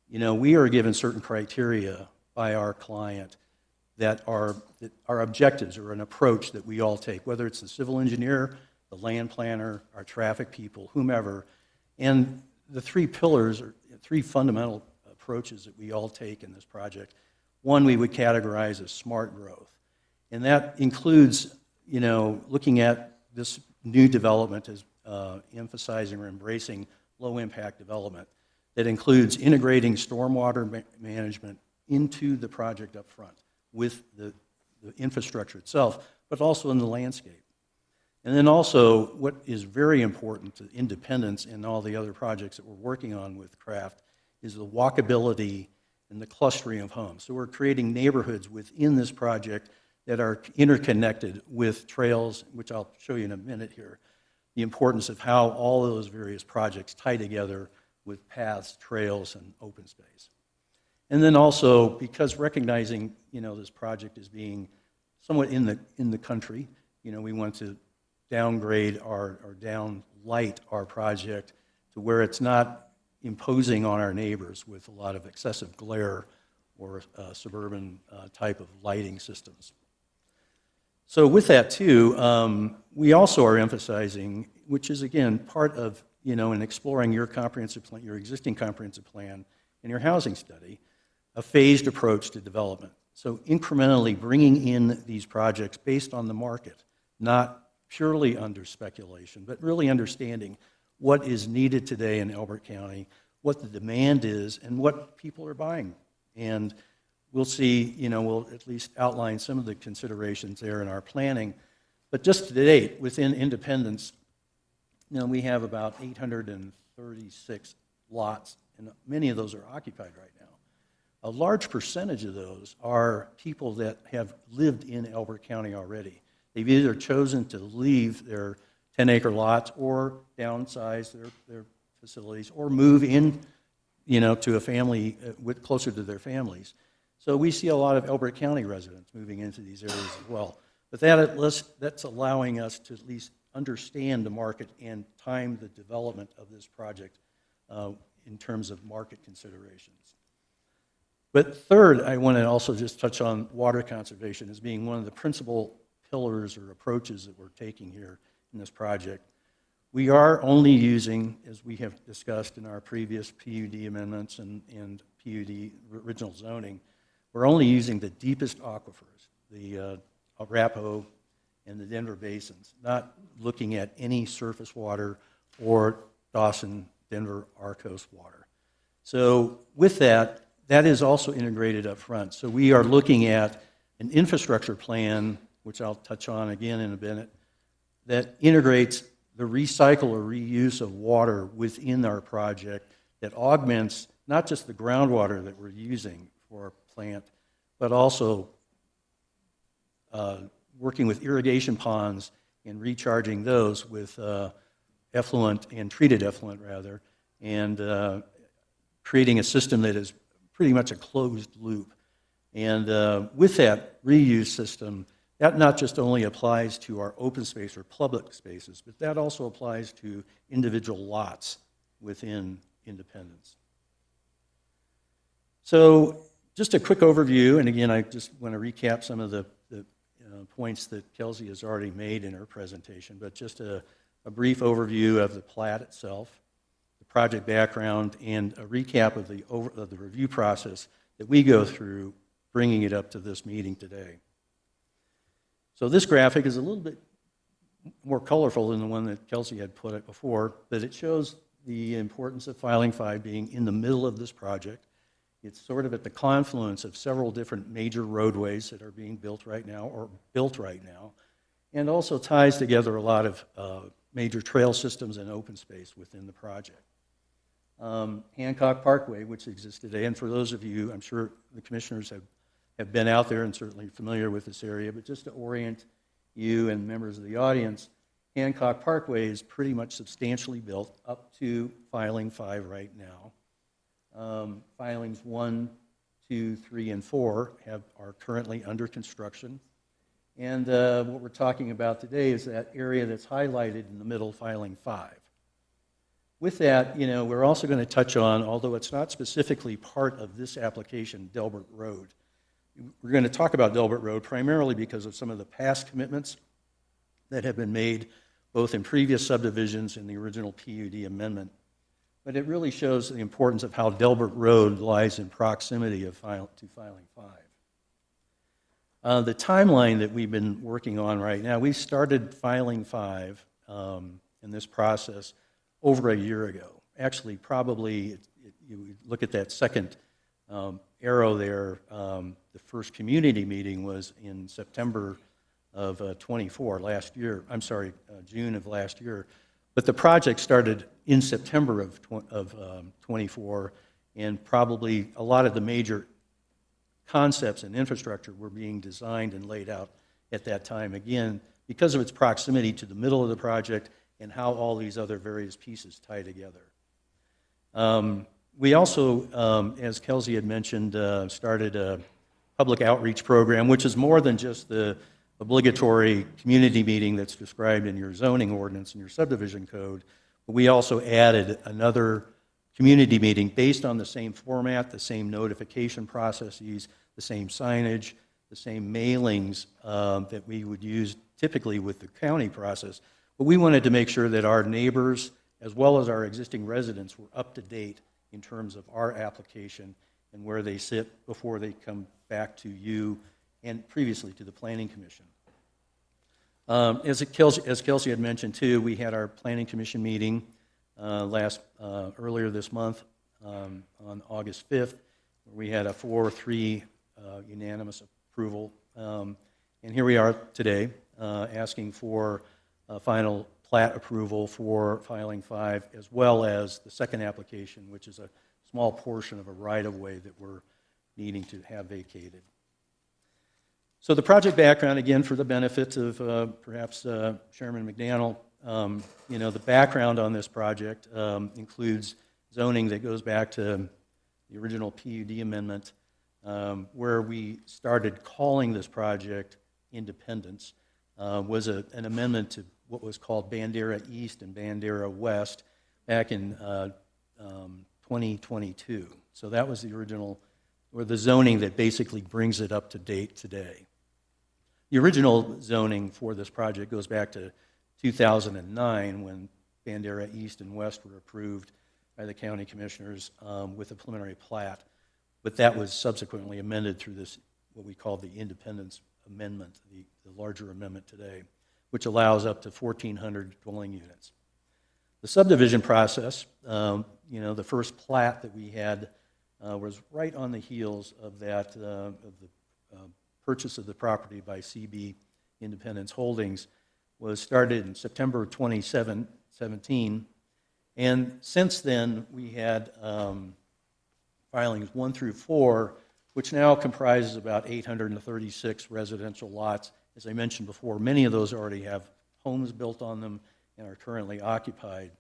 We are given certain criteria by our client that are objectives or an approach that we all take, whether it's the civil engineer, the land planner, our traffic people, whomever. And the three pillars or three fundamental approaches that we all take in this project. One we would categorize as smart growth. And that includes, looking at this new development as emphasizing or embracing low-impact development that includes integrating stormwater management into the project up front with the infrastructure itself, but also in the landscape. And then also, what is very important to Independence and all the other projects that we're working on with Kraft is the walkability and the clustering of homes. So we're creating neighborhoods within this project that are interconnected with trails, which I'll show you in a minute here, the importance of how all of those various projects tie together with paths, trails, and open space. And then also, because recognizing, this project as being somewhat in the country, we want to downgrade or downlight our project to where it's not imposing on our neighbors with a lot of excessive glare or suburban type of lighting systems. So with that too, we also are emphasizing, which is again part of, in exploring your comprehensive plan, your existing comprehensive plan and your housing study, a phased approach to development. So incrementally bringing in these projects based on the market, not purely under speculation, but really understanding what is needed today in Elbert County, what the demand is, and what people are buying. And we'll see, we'll at least outline some of the considerations there in our planning. But just to date, within Independence, we have about 836 lots, and many of those are occupied right now. A large percentage of those are people that have lived in Elbert County already. They've either chosen to leave their 10-acre lots or downsize their facilities or move in, to a family closer to their families. So we see a lot of Elbert County residents moving into these areas as well. But that's allowing us to at least understand the market and time the development of this project in terms of market considerations. But third, I want to also just touch on water conservation as being one of the principal pillars or approaches that we're taking here in this project. We are only using, as we have discussed in our previous PUD amendments and PUD original zoning, we're only using the deepest aquifers, the Arapahoe and the Denver basins, not looking at any surface water or Dawson, Denver, Arcos water. So with that, that is also integrated up front. So we are looking at an infrastructure plan, which I'll touch on again in a minute, that integrates the recycle or reuse of water within our project that augments not just the groundwater that we're using for our plant, but also working with irrigation ponds and recharging those with effluent and treated effluent rather, and creating a system that is pretty much a closed loop. And with that reuse system, that not just only applies to our open space or public spaces, but that also applies to individual lots within Independence. So just a quick overview, and again, I just want to recap some of the points that Kelsey has already made in her presentation, but just a brief overview of the plat itself, the project background, and a recap of the review process that we go through bringing it up to this meeting today. So this graphic is a little bit more colorful than the one that Kelsey had put up before, but it shows the importance of Filing 5 being in the middle of this project. It's sort of at the confluence of several different major roadways that are being built right now, and also ties together a lot of major trail systems and open space within the project. Hancock Parkway, which exists today, and for those of you, I'm sure the commissioners have been out there and certainly familiar with this area, but just to orient you and members of the audience, Hancock Parkway is pretty much substantially built up to Filing 5 right now. Filings 1, 2, 3, and 4 are currently under construction. And what we're talking about today is that area that's highlighted in the middle, Filing 5. With that, we're also going to touch on, although it's not specifically part of this application, Delbert Road. We're going to talk about Delbert Road primarily because of some of the past commitments that have been made both in previous subdivisions and the original PUD amendment. But it really shows the importance of how Delbert Road lies in proximity to Filing 5. The timeline that we've been working on right now, we started Filing 5 in this process over a year ago. Actually, probably, you look at that second arrow there, the first community meeting was in September of 24 last year. I'm sorry, June of last year. But the project started in September of 24, and probably a lot of the major concepts and infrastructure were being designed and laid out at that time, again, because of its proximity to the middle of the project and how all these other various pieces tie together. We also, as Kelsey had mentioned, started a public outreach program, which is more than just the obligatory community meeting that's described in your zoning ordinance and your subdivision code. But we also added another community meeting based on the same format, the same notification processes, the same signage, the same mailings that we would use typically with the county process. But we wanted to make sure that our neighbors, as well as our existing residents, were up to date in terms of our application and where they sit before they come back to you and previously to the Planning Commission. As Kelsey had mentioned too, we had our Planning Commission meeting earlier this month on August 5th. Where we had a 4-3 unanimous approval. And here we are today asking for final plat approval for filing 5, as well as the second application, which is a small portion of a right-of-way that we're needing to have vacated. So the project background, again, for the benefit of perhaps Chairman McDaniel, the background on this project includes zoning that goes back to the original PUD amendment, where we started calling this project Independence, was an amendment to what was called Bandera East and Bandera West back in 2022. So that was the original, or the zoning that basically brings it up to date today. The original zoning for this project goes back to 2009 when Bandera East and West were approved by the county commissioners with a preliminary plat, but that was subsequently amended through this, what we call the Independence Amendment, the larger amendment today, which allows up to 1,400 dwelling units. The subdivision process, the first plat that we had was right on the heels of that, of the purchase of the property by CB Independence Holdings, was started in September of 2017. And since then, we had filings 1 through 4, which now comprises about 836 residential lots. As I mentioned before, many of those already have homes built on them and are currently occupied.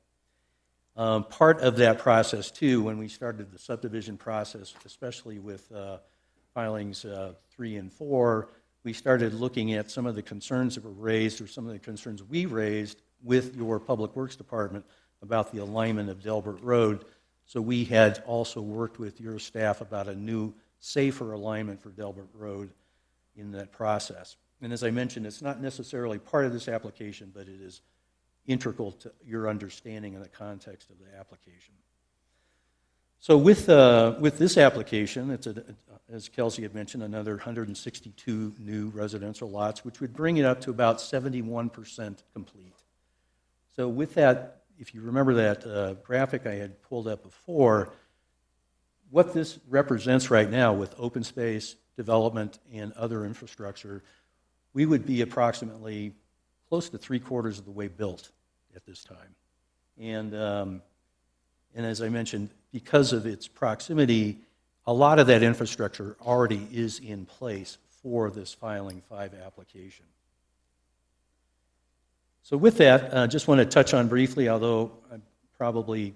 Part of that process, too, when we started the subdivision process, especially with filings 3 and 4, we started looking at some of the concerns that were raised, or some of the concerns we raised with your Public Works Department about the alignment of Delbert Road. So we had also worked with your staff about a new, safer alignment for Delbert Road in that process. And as I mentioned, it's not necessarily part of this application, but it is integral to your understanding of the context of the application. So with this application, it's, as Kelsey had mentioned, another 162 new residential lots, which would bring it up to about 71% complete. So with that, if you remember that graphic I had pulled up before, what this represents right now with open space, development, and other infrastructure, we would be approximately close to 3/4 of the way built at this time. And as I mentioned, because of its proximity, a lot of that infrastructure already is in place for this filing 5 application. So with that, I just want to touch on briefly, although I'm probably,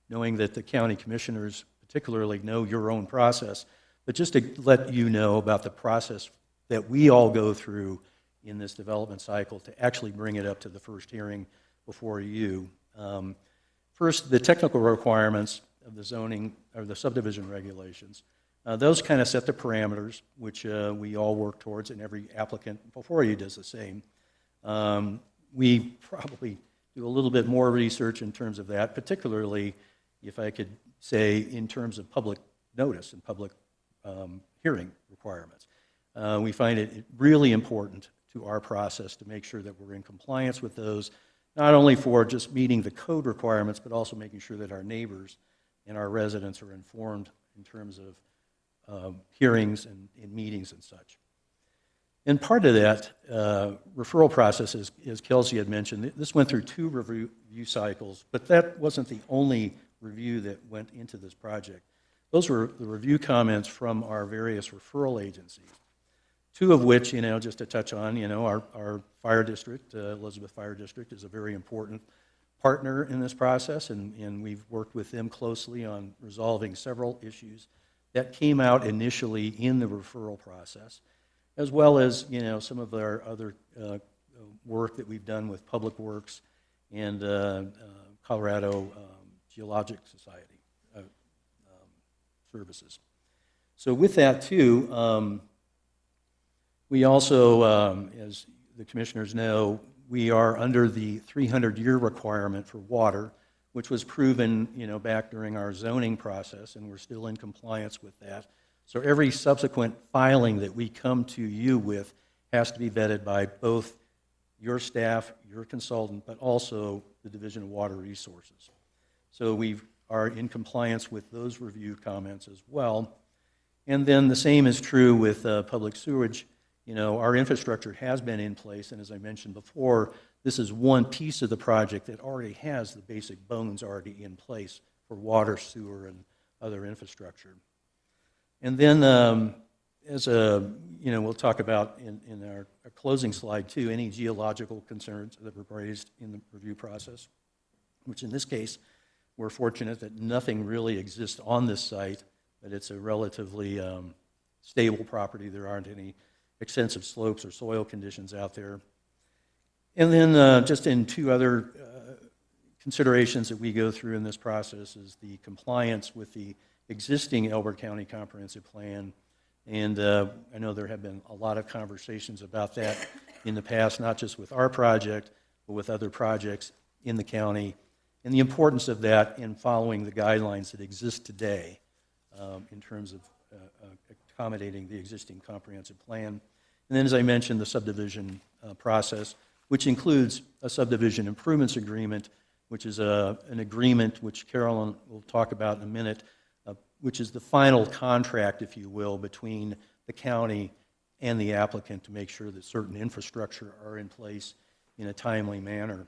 knowing that the county commissioners particularly know your own process, but just to let you know about the process that we all go through in this development cycle to actually bring it up to the first hearing before you. First, the technical requirements of the zoning, or the subdivision regulations. Those kind of set the parameters, which we all work towards, and every applicant before you does the same. We probably do a little bit more research in terms of that, particularly, if I could say, in terms of public notice and public hearing requirements. We find it really important to our process to make sure that we're in compliance with those, not only for just meeting the code requirements, but also making sure that our neighbors and our residents are informed in terms of hearings and meetings and such. And part of that referral process, as Kelsey had mentioned, this went through 2 review cycles, but that wasn't the only review that went into this project. Those were the review comments from our various referral agencies, 2 of which, just to touch on, our fire district, Elizabeth Fire District, is a very important partner in this process, and we've worked with them closely on resolving several issues that came out initially in the referral process, as well as, some of our other work that we've done with Public Works and Colorado Geologic Society services. So with that, too, we also, as the commissioners know, we are under the 300-year requirement for water, which was proven, back during our zoning process, and we're still in compliance with that. So every subsequent filing that we come to you with has to be vetted by both your staff, your consultant, but also the Division of Water Resources. So we are in compliance with those review comments as well. And then the same is true with public sewage. Our infrastructure has been in place, and as I mentioned before, this is one piece of the project that already has the basic bones already in place for water, sewer, and other infrastructure. And then, we'll talk about in our closing slide too, any geological concerns that were raised in the review process, which in this case, we're fortunate that nothing really exists on this site, but it's a relatively stable property. There aren't any extensive slopes or soil conditions out there. And then just in two other considerations that we go through in this process is the compliance with the existing Elbert County Comprehensive Plan. And I know there have been a lot of conversations about that in the past, not just with our project, but with other projects in the county, and the importance of that in following the guidelines that exist today in terms of accommodating the existing comprehensive plan. And then, as I mentioned, the subdivision process, which includes a subdivision improvements agreement, which is an agreement which Carolyn will talk about in a minute, which is the final contract, if you will, between the county and the applicant to make sure that certain infrastructure are in place in a timely manner.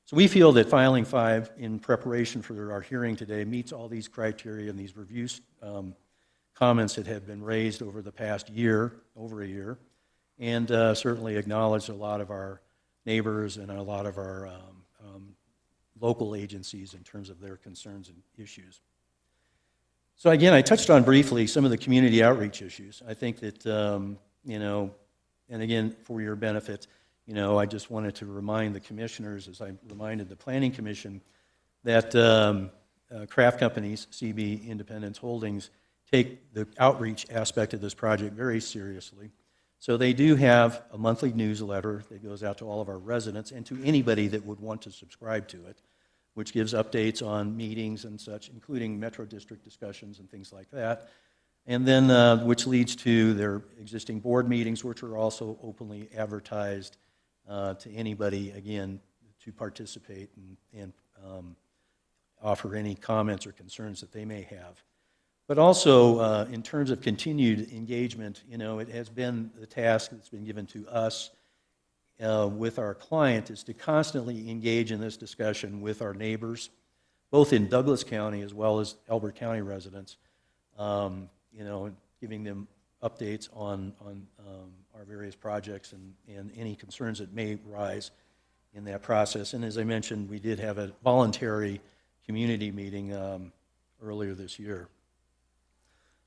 So we feel that filing 5 in preparation for our hearing today meets all these criteria and these review comments that have been raised over the past year, over a year, and certainly acknowledge a lot of our neighbors and a lot of our local agencies in terms of their concerns and issues. So again, I touched on briefly some of the community outreach issues. I think that, and again, for your benefit, I just wanted to remind the commissioners, as I reminded the Planning Commission, that craft companies, CB Independence Holdings, take the outreach aspect of this project very seriously. So they do have a monthly newsletter that goes out to all of our residents and to anybody that would want to subscribe to it, which gives updates on meetings and such, including Metro District discussions and things like that. And then, which leads to their existing board meetings, which are also openly advertised to anybody, again, to participate and offer any comments or concerns that they may have. But also, in terms of continued engagement, it has been the task that's been given to us with our client is to constantly engage in this discussion with our neighbors, both in Douglas County as well as Elbert County residents, giving them updates on our various projects and any concerns that may rise in that process. And as I mentioned, we did have a voluntary community meeting earlier this year.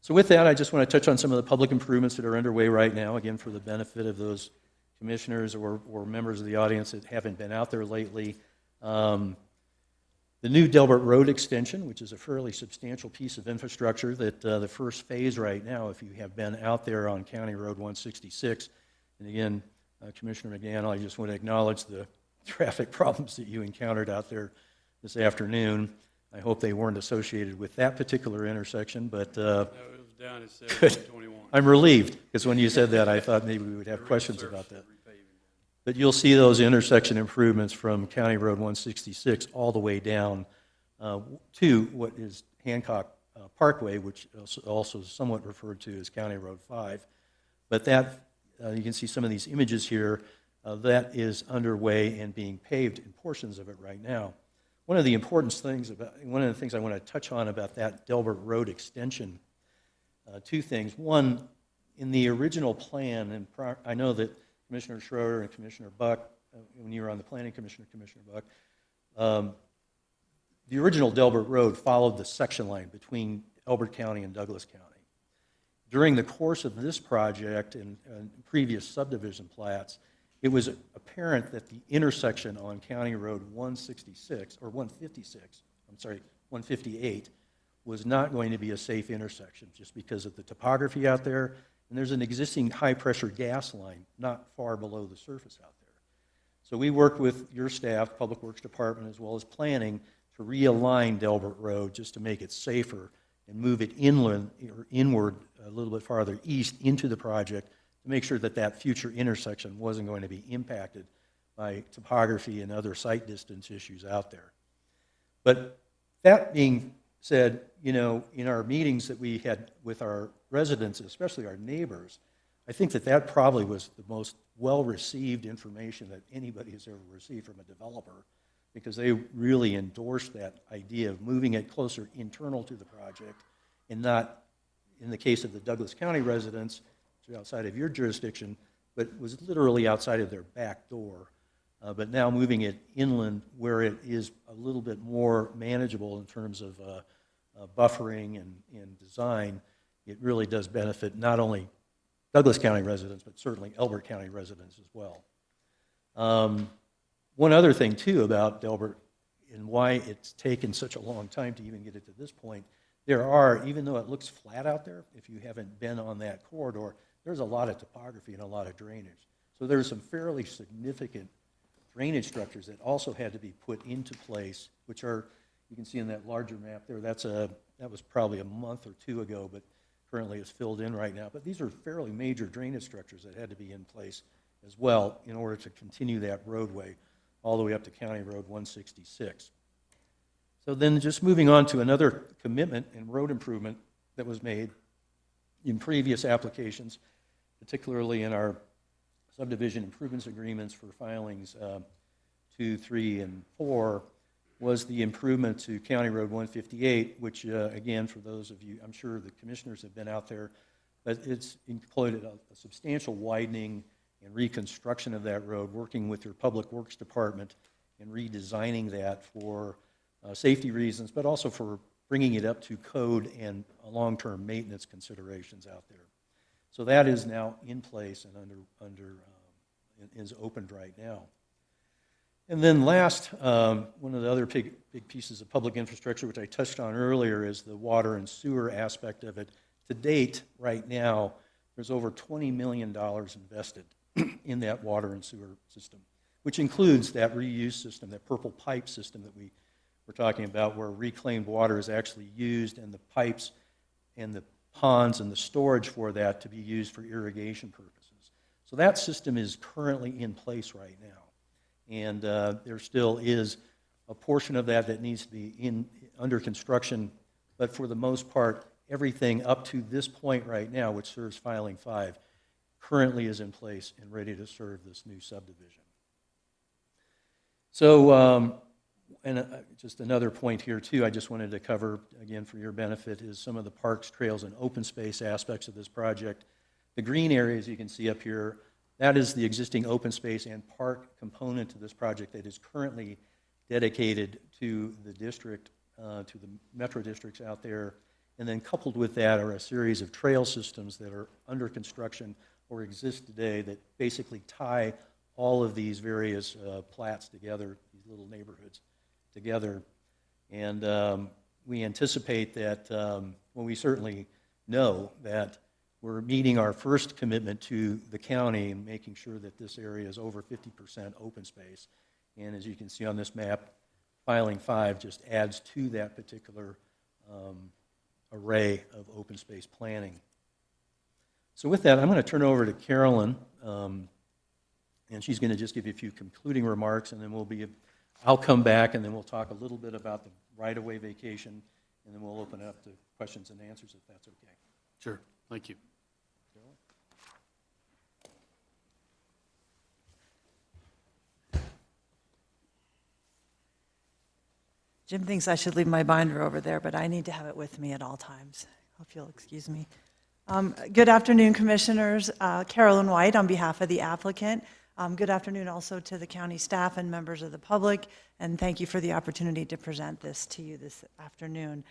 So with that, I just want to touch on some of the public improvements that are underway right now, again, for the benefit of those commissioners or members of the audience that haven't been out there lately. The new Delbert Road extension, which is a fairly substantial piece of infrastructure that the first phase right now, if you have been out there on County Road 166, and again, Commissioner McDaniel, I just want to acknowledge the traffic problems that you encountered out there this afternoon. I hope they weren't associated with that particular intersection, but It was down at 721. I'm relieved, because when you said that, I thought maybe we would have questions about that. But you'll see those intersection improvements from County Road 166 all the way down to what is Hancock Parkway, which is also somewhat referred to as County Road 5. But that, you can see some of these images here, that is underway and being paved in portions of it right now. One of the things I want to touch on about that Delbert Road extension, two things. One, in the original plan, and I know that Commissioner Schroeder and Commissioner Buck, when you were on the Planning Commission, Commissioner Buck, The original Delbert Road followed the section line between Elbert County and Douglas County. During the course of this project and previous subdivision plats, it was apparent that the intersection on County Road 158, was not going to be a safe intersection just because of the topography out there, and there's an existing high-pressure gas line not far below the surface out there. So we worked with your staff, Public Works Department, as well as planning to realign Delbert Road just to make it safer and move it inland or inward a little bit farther east into the project to make sure that that future intersection wasn't going to be impacted by topography and other site distance issues out there. But that being said, you know, in our meetings that we had with our residents, especially our neighbors, I think that that probably was the most well-received information that anybody has ever received from a developer, because they really endorsed that idea of moving it closer internal to the project and not, in the case of the Douglas County residents, which are outside of your jurisdiction, but was literally outside of their back door. But now moving it inland where it is a little bit more manageable in terms of buffering and design, it really does benefit not only Douglas County residents, but certainly Elbert County residents as well. One other thing, too, about Delbert and why it's taken such a long time to even get it to this point, there are, even though it looks flat out there, if you haven't been on that corridor, there's a lot of topography and a lot of drainage. So there's some fairly significant drainage structures that also had to be put into place, which are, you can see in that larger map there, that was probably a month or two ago, but currently it's filled in right now. But these are fairly major drainage structures that had to be in place as well in order to continue that roadway all the way up to County Road 166. So then just moving on to another commitment and road improvement that was made in previous applications, particularly in our subdivision improvements agreements for filings 2, 3, and 4, was the improvement to County Road 158, which, again, for those of you, I'm sure the commissioners have been out there, but it's included a substantial widening and reconstruction of that road, working with your Public Works Department and redesigning that for safety reasons, but also for bringing it up to code and long-term maintenance considerations out there. So that is now in place and is opened right now. And then last, one of the other big pieces of public infrastructure, which I touched on earlier, is the water and sewer aspect of it. To date, right now, there's over $20 million invested in that water and sewer system, which includes that reuse system, that purple pipe system that we were talking about, where reclaimed water is actually used, and the pipes and the ponds and the storage for that to be used for irrigation purposes. So that system is currently in place right now. And there still is a portion of that that needs to be under construction, but for the most part, everything up to this point right now, which serves filing 5, currently is in place and ready to serve this new subdivision. So, just another point here too, I just wanted to cover, again, for your benefit, is some of the parks, trails, and open space aspects of this project. The green areas you can see up here, that is the existing open space and park component to this project that is currently dedicated to the district, to the metro districts out there. And then coupled with that are a series of trail systems that are under construction or exist today that basically tie all of these various plats together, these little neighborhoods together. And we anticipate that, well, we certainly know that we're meeting our first commitment to the county and making sure that this area is over 50% open space. And as you can see on this map, filing 5 just adds to that particular array of open space planning. So with that, I'm going to turn over to Carolyn, and she's going to just give you a few concluding remarks, and then I'll come back, and then we'll talk a little bit about the right-of-way vacation, and then we'll open it up to questions and answers if that's okay. Sure, thank you. Jim thinks I should leave my binder over there, but I need to have it with me at all times. Hope you'll excuse me. Good afternoon, Commissioners. Carolyn White on behalf of the applicant. Good afternoon also to the county staff and members of the public, and thank you for the opportunity to present this to you this afternoon.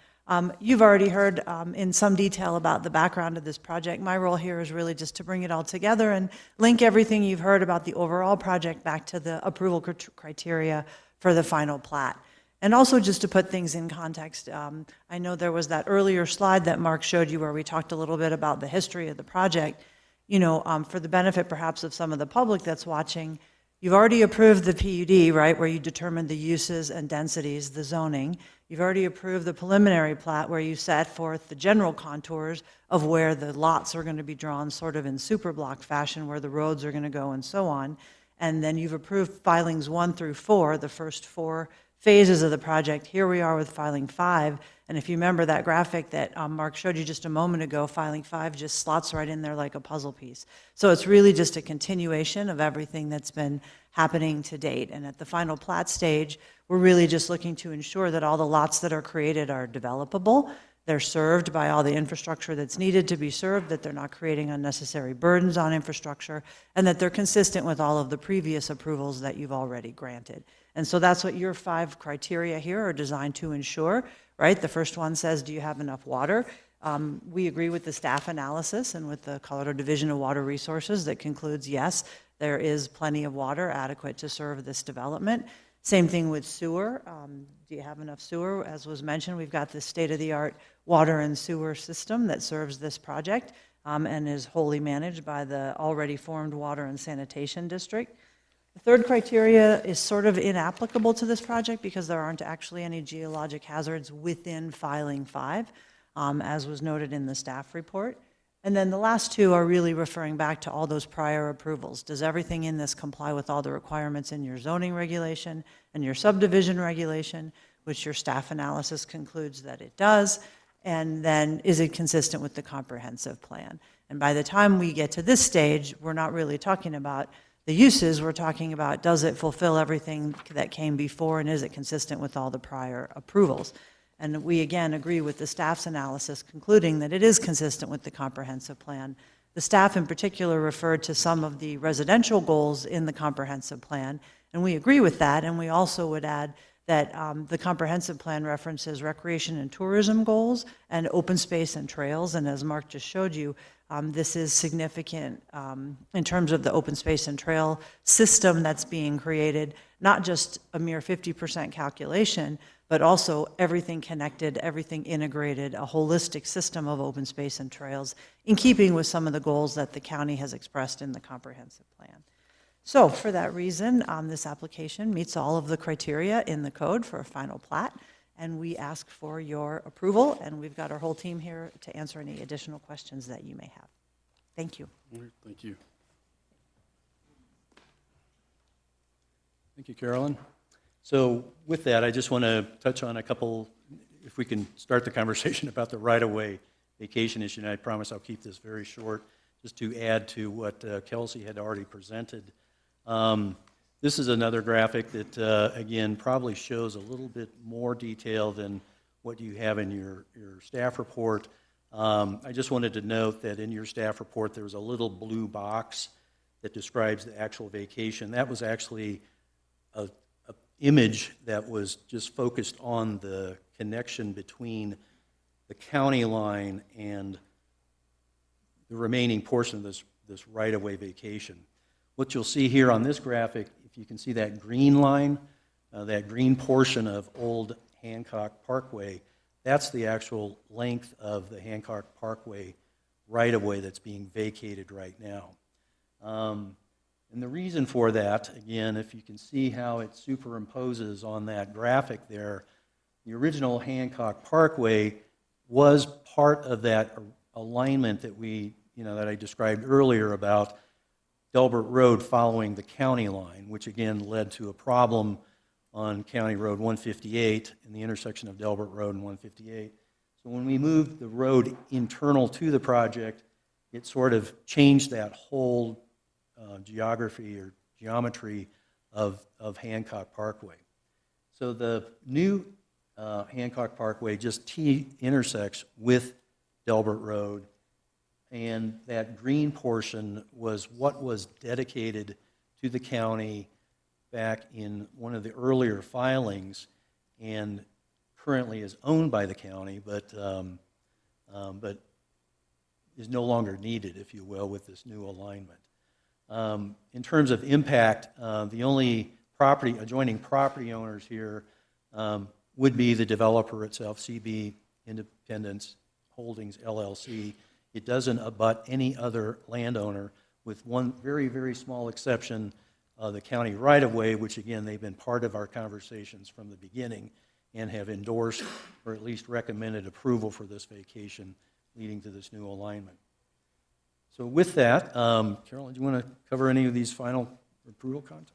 You've already heard in some detail about the background of this project. My role here is really just to bring it all together and link everything you've heard about the overall project back to the approval criteria for the final plat. And also just to put things in context, I know there was that earlier slide that Mark showed you where we talked a little bit about the history of the project. You know, for the benefit perhaps of some of the public that's watching, you've already approved the PUD, right, where you determined the uses and densities, the zoning. You've already approved the preliminary plat where you set forth the general contours of where the lots are going to be drawn sort of in superblock fashion, where the roads are going to go and so on. And then you've approved filings 1 through 4, the first 4 phases of the project. Here we are with filing 5. And if you remember that graphic that Mark showed you just a moment ago, filing 5 just slots right in there like a puzzle piece. So it's really just a continuation of everything that's been happening to date. And at the final plat stage, we're really just looking to ensure that all the lots that are created are developable. They're served by all the infrastructure that's needed to be served, that they're not creating unnecessary burdens on infrastructure, and that they're consistent with all of the previous approvals that you've already granted. And so that's what your 5 criteria here are designed to ensure, right? The first one says, do you have enough water? We agree with the staff analysis and with the Colorado Division of Water Resources that concludes, yes, there is plenty of water adequate to serve this development. Same thing with sewer. Do you have enough sewer? As was mentioned, we've got this state-of-the-art water and sewer system that serves this project and is wholly managed by the already formed Water and Sanitation District. The third criteria is sort of inapplicable to this project because there aren't actually any geologic hazards within filing 5, as was noted in the staff report. And then the last 2 are really referring back to all those prior approvals. Does everything in this comply with all the requirements in your zoning regulation and your subdivision regulation, which your staff analysis concludes that it does? And then is it consistent with the comprehensive plan? And by the time we get to this stage, we're not really talking about the uses, we're talking about does it fulfill everything that came before and is it consistent with all the prior approvals? And we again agree with the staff's analysis concluding that it is consistent with the comprehensive plan. The staff in particular referred to some of the residential goals in the comprehensive plan, and we agree with that. And we also would add that the comprehensive plan references recreation and tourism goals and open space and trails. And as Mark just showed you, this is significant in terms of the open space and trail system that's being created, not just a mere 50% calculation, but also everything connected, everything integrated, a holistic system of open space and trails in keeping with some of the goals that the county has expressed in the comprehensive plan. So for that reason, this application meets all of the criteria in the code for a final plat, and we ask for your approval, and we've got our whole team here to answer any additional questions that you may have. Thank you. All right, thank you. Thank you, Carolyn. So with that, I just want to touch on a couple, if we can start the conversation about the right-of-way vacation issue, and I promise I'll keep this very short, just to add to what Kelsey had already presented. This is another graphic that, again, probably shows a little bit more detail than what you have in your staff report. I just wanted to note that in your staff report, there was a little blue box that describes the actual vacation. That was actually a image that was just focused on the connection between the county line and the remaining portion of this right-of-way vacation. What you'll see here on this graphic, if you can see that green line, that green portion of Old Hancock Parkway, that's the actual length of the Hancock Parkway right-of-way that's being vacated right now. And the reason for that, again, if you can see how it superimposes on that graphic there, the original Hancock Parkway was part of that alignment that that I described earlier about Elbert Road following the county line, which again led to a problem on County Road 158 in the intersection of Delbert Road and 158. So when we moved the road internal to the project, it sort of changed that whole geography or geometry of Hancock Parkway. So the new Hancock Parkway just T-intersects with Delbert Road, and that green portion was what was dedicated to the county back in one of the earlier filings, and currently is owned by the county, but is no longer needed, if you will, with this new alignment. In terms of impact, the only adjoining property owners here would be the developer itself, CB Independence Holdings LLC. It doesn't abut any other landowner, with one very, very small exception, the county right-of-way, which again, they've been part of our conversations from the beginning and have endorsed or at least recommended approval for this vacation leading to this new alignment. So with that, Carolyn, do you want to cover any of these final approval content?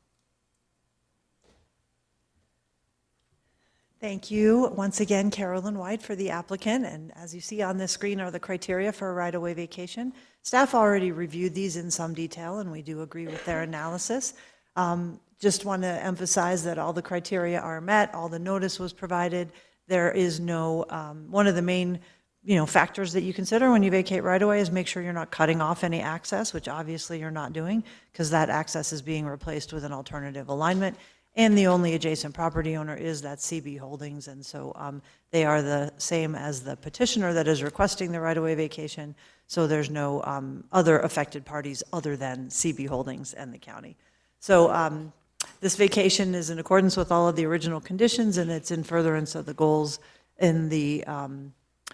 Thank you once again, Carolyn White, for the applicant. And as you see on this screen are the criteria for a right-of-way vacation. Staff already reviewed these in some detail, and we do agree with their analysis. Just want to emphasize that all the criteria are met, all the notice was provided. There is no, one of the main factors that you consider when you vacate right-of-way is make sure you're not cutting off any access, which obviously you're not doing, because that access is being replaced with an alternative alignment. And the only adjacent property owner is that CB Holdings, and so they are the same as the petitioner that is requesting the right-of-way vacation, so there's no other affected parties other than CB Holdings and the county. So this vacation is in accordance with all of the original conditions, and it's in furtherance of the goals in the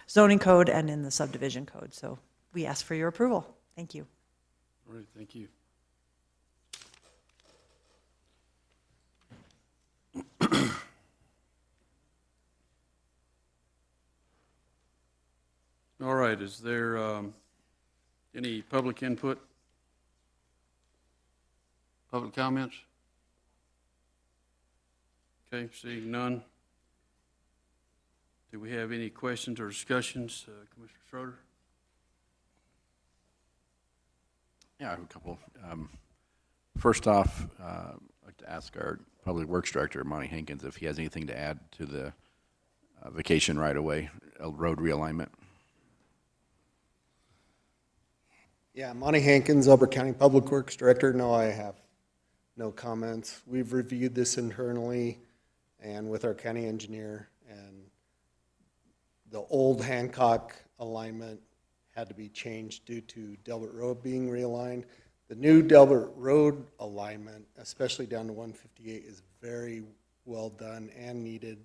zoning code and in the subdivision code. So we ask for your approval. Thank you. All right, thank you. All right, is there any public input? Public comments? Okay, seeing none. Do we have any questions or discussions, Commissioner Schroeder? Yeah, I have a couple. First off, I'd like to ask our Public Works Director, Monty Hankins, if he has anything to add to the vacation right-of-way road realignment. Yeah, Monty Hankins, Elbert County Public Works Director. No, I have no comments. We've reviewed this internally and with our county engineer, and the old Hancock alignment had to be changed due to Delbert Road being realigned. The new Delbert Road alignment, especially down to 158, is very well done and needed.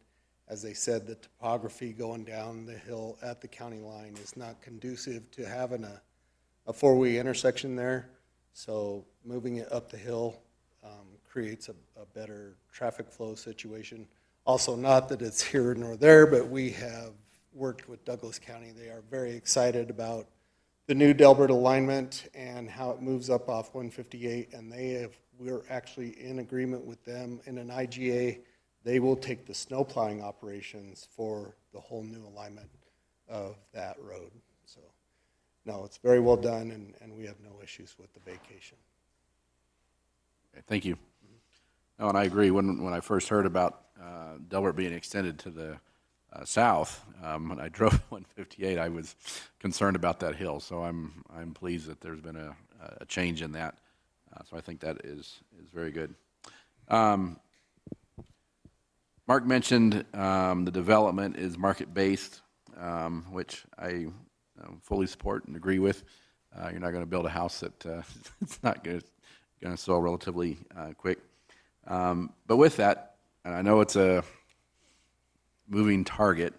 As they said, the topography going down the hill at the county line is not conducive to having a four-way intersection there. So moving it up the hill creates a better traffic flow situation. Also, not that it's here nor there, but we have worked with Douglas County. They are very excited about the new Delbert alignment and how it moves up off 158, and we're actually in agreement with them in an IGA. They will take the snow plowing operations for the whole new alignment of that road. So, no, it's very well done, and we have no issues with the vacation. Okay, thank you. No, and I agree. When I first heard about Delbert being extended to the south, when I drove 158, I was concerned about that hill. So I'm pleased that there's been a change in that. So I think that is very good. Mark mentioned the development is market-based, which I fully support and agree with. You're not going to build a house that it's not going to sell relatively quick. But with that, and I know it's a moving target,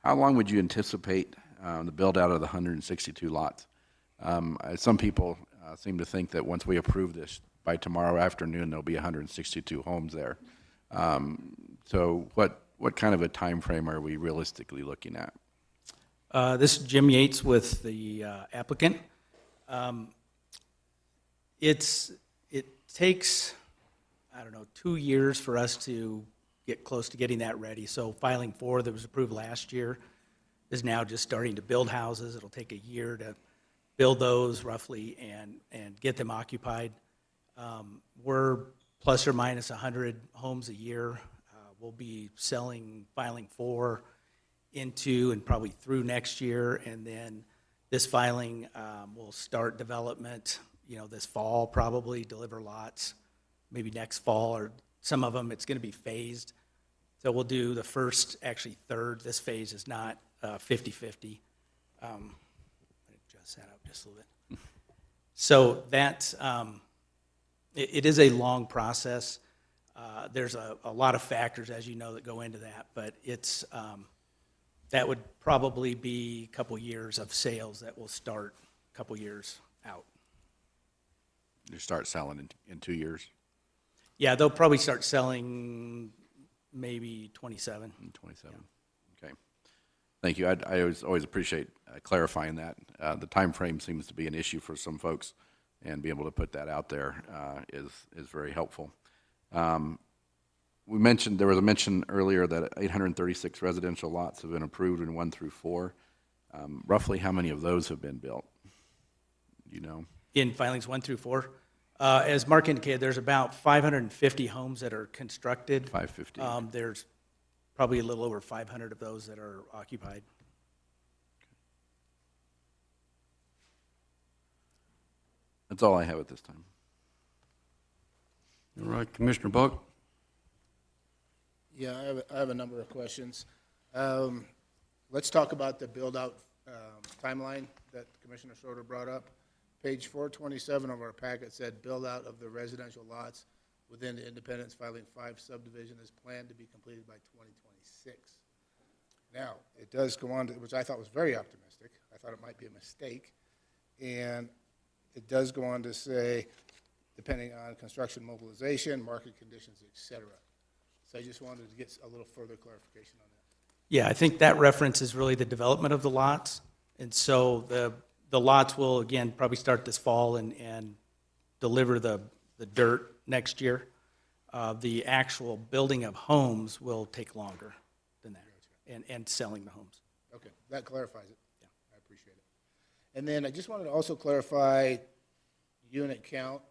how long would you anticipate the build out of the 162 lots? Some people seem to think that once we approve this, by tomorrow afternoon, there'll be 162 homes there. So what kind of a time frame are we realistically looking at? This is Jim Yates with the applicant. It takes, 2 years for us to get close to getting that ready. So filing 4 that was approved last year is now just starting to build houses. It'll take a year to build those roughly and get them occupied. We're plus or minus 100 homes a year. We'll be filing 4 into and probably through next year, and then this filing will start development, this fall probably, deliver lots maybe next fall, or some of them, it's going to be phased. So we'll do the first, actually third. This phase is not 50/50. Adjust that up just a little bit. So that's, it is a long process. There's a lot of factors, as you know, that go into that, but it's, that would probably be a couple years of sales that will start a couple years out. You start selling in 2 years? Yeah, they'll probably start selling maybe 27. 27. Okay. Thank you. I always appreciate clarifying that. The time frame seems to be an issue for some folks, and being able to put that out there is very helpful. There was a mention earlier that 836 residential lots have been approved in 1 through 4. Roughly how many of those have been built? Do you know? In filings 1 through 4. As Mark indicated, there's about 550 homes that are constructed. 550. There's probably a little over 500 of those that are occupied. That's all I have at this time. All right, Commissioner Buck? Yeah, I have a number of questions. Let's talk about the build-out timeline that Commissioner Schroeder brought up. Page 427 of our packet said build-out of the residential lots within the Independence Filing 5 subdivision is planned to be completed by 2026. Now, it does go on to, which I thought was very optimistic. I thought it might be a mistake. And it does go on to say, depending on construction mobilization, market conditions, et cetera. So I just wanted to get a little further clarification on that. Yeah, I think that reference is really the development of the lots. And so the lots will, again, probably start this fall and deliver the dirt next year. The actual building of homes will take longer than that, and selling the homes. Okay, that clarifies it. Yeah, I appreciate it. And then I just wanted to also clarify unit count.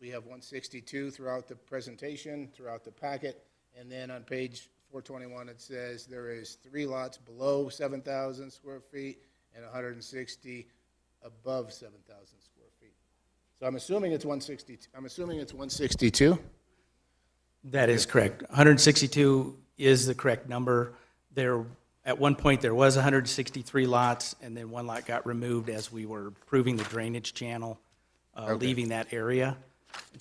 We have 162 throughout the presentation, throughout the packet, and then on page 421, it says there is 3 lots below 7,000 square feet and 160 above 7,000 square feet. So I'm assuming it's 162. I'm assuming it's 162. That is correct. 162 is the correct number. At one point, there was 163 lots, and then 1 lot got removed as we were improving the drainage channel, leaving that area.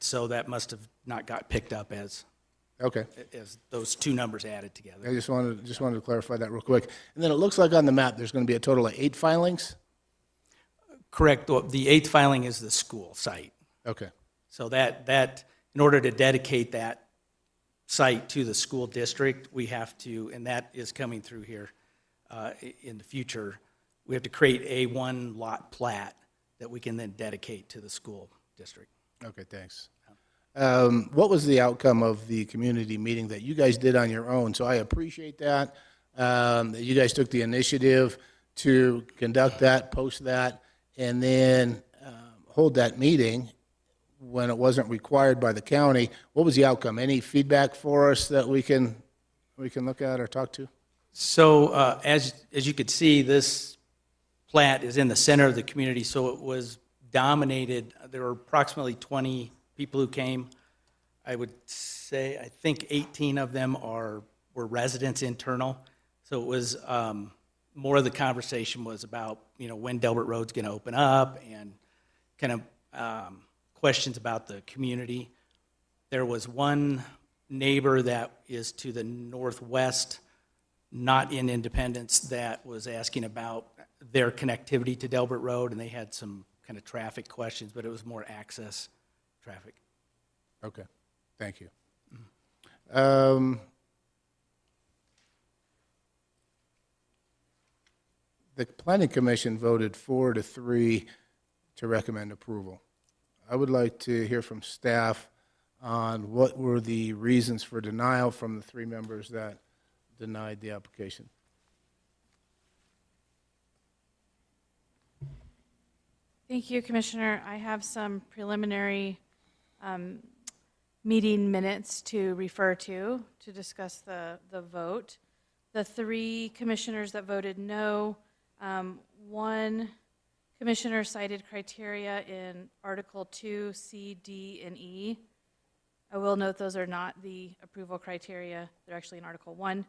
So that must have not got picked up as those 2 numbers added together. I just wanted to clarify that real quick. And then it looks like on the map, there's going to be a total of 8 filings? Correct. The 8th filing is the school site. Okay. So that in order to dedicate that site to the school district, we have to, and that is coming through here in the future, we have to create a 1 lot plat that we can then dedicate to the school district. Okay, thanks. What was the outcome of the community meeting that you guys did on your own? So I appreciate that you guys took the initiative to conduct that, post that, and then hold that meeting when it wasn't required by the county. What was the outcome? Any feedback for us that we can look at or talk to? So as you could see, this plat is in the center of the community, so it was dominated. There were approximately 20 people who came. I would say, I think 18 of them were residents internal. So it was, more of the conversation was about, when Delbert Road's going to open up, and kind of questions about the community. There was one neighbor that is to the northwest, not in Independence, that was asking about their connectivity to Delbert Road, and they had some kind of traffic questions, but it was more access traffic. Okay, thank you. The Planning Commission voted 4-3 to recommend approval. I would like to hear from staff on what were the reasons for denial from the 3 members that denied the application. Thank you, Commissioner. I have some preliminary meeting minutes to refer to discuss the vote. The 3 commissioners that voted no, 1 commissioner cited criteria in Article 2, C, D, and E I will note those are not the approval criteria. They're actually in Article 1.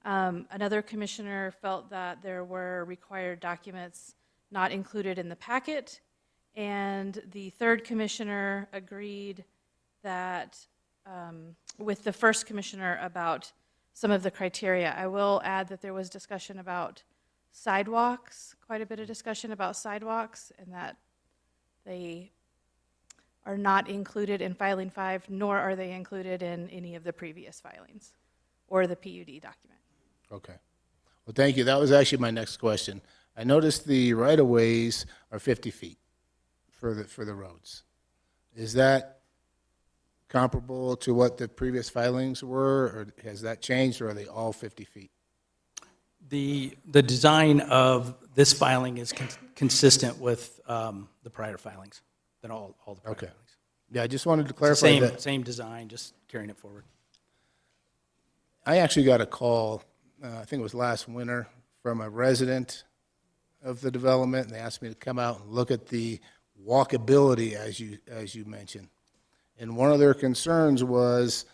Another commissioner felt that there were required documents not included in the packet, and the third commissioner agreed that with the first commissioner about some of the criteria. I will add that there was discussion about sidewalks, quite a bit of discussion about sidewalks, and that they are not included in filing 5, nor are they included in any of the previous filings or the PUD document. Okay. Well, thank you. That was actually my next question. I noticed the right-of-ways are 50 feet for the roads. Is that comparable to what the previous filings were, or has that changed, or are they all 50 feet? The design of this filing is consistent with the prior filings, than all the prior Okay. filings. Yeah, I just wanted to It's the clarify that. same design, just carrying it forward. I actually got a call, I think it was last winter, from a resident of the development, and they asked me to come out and look at the walkability, as you mentioned. And one of their concerns was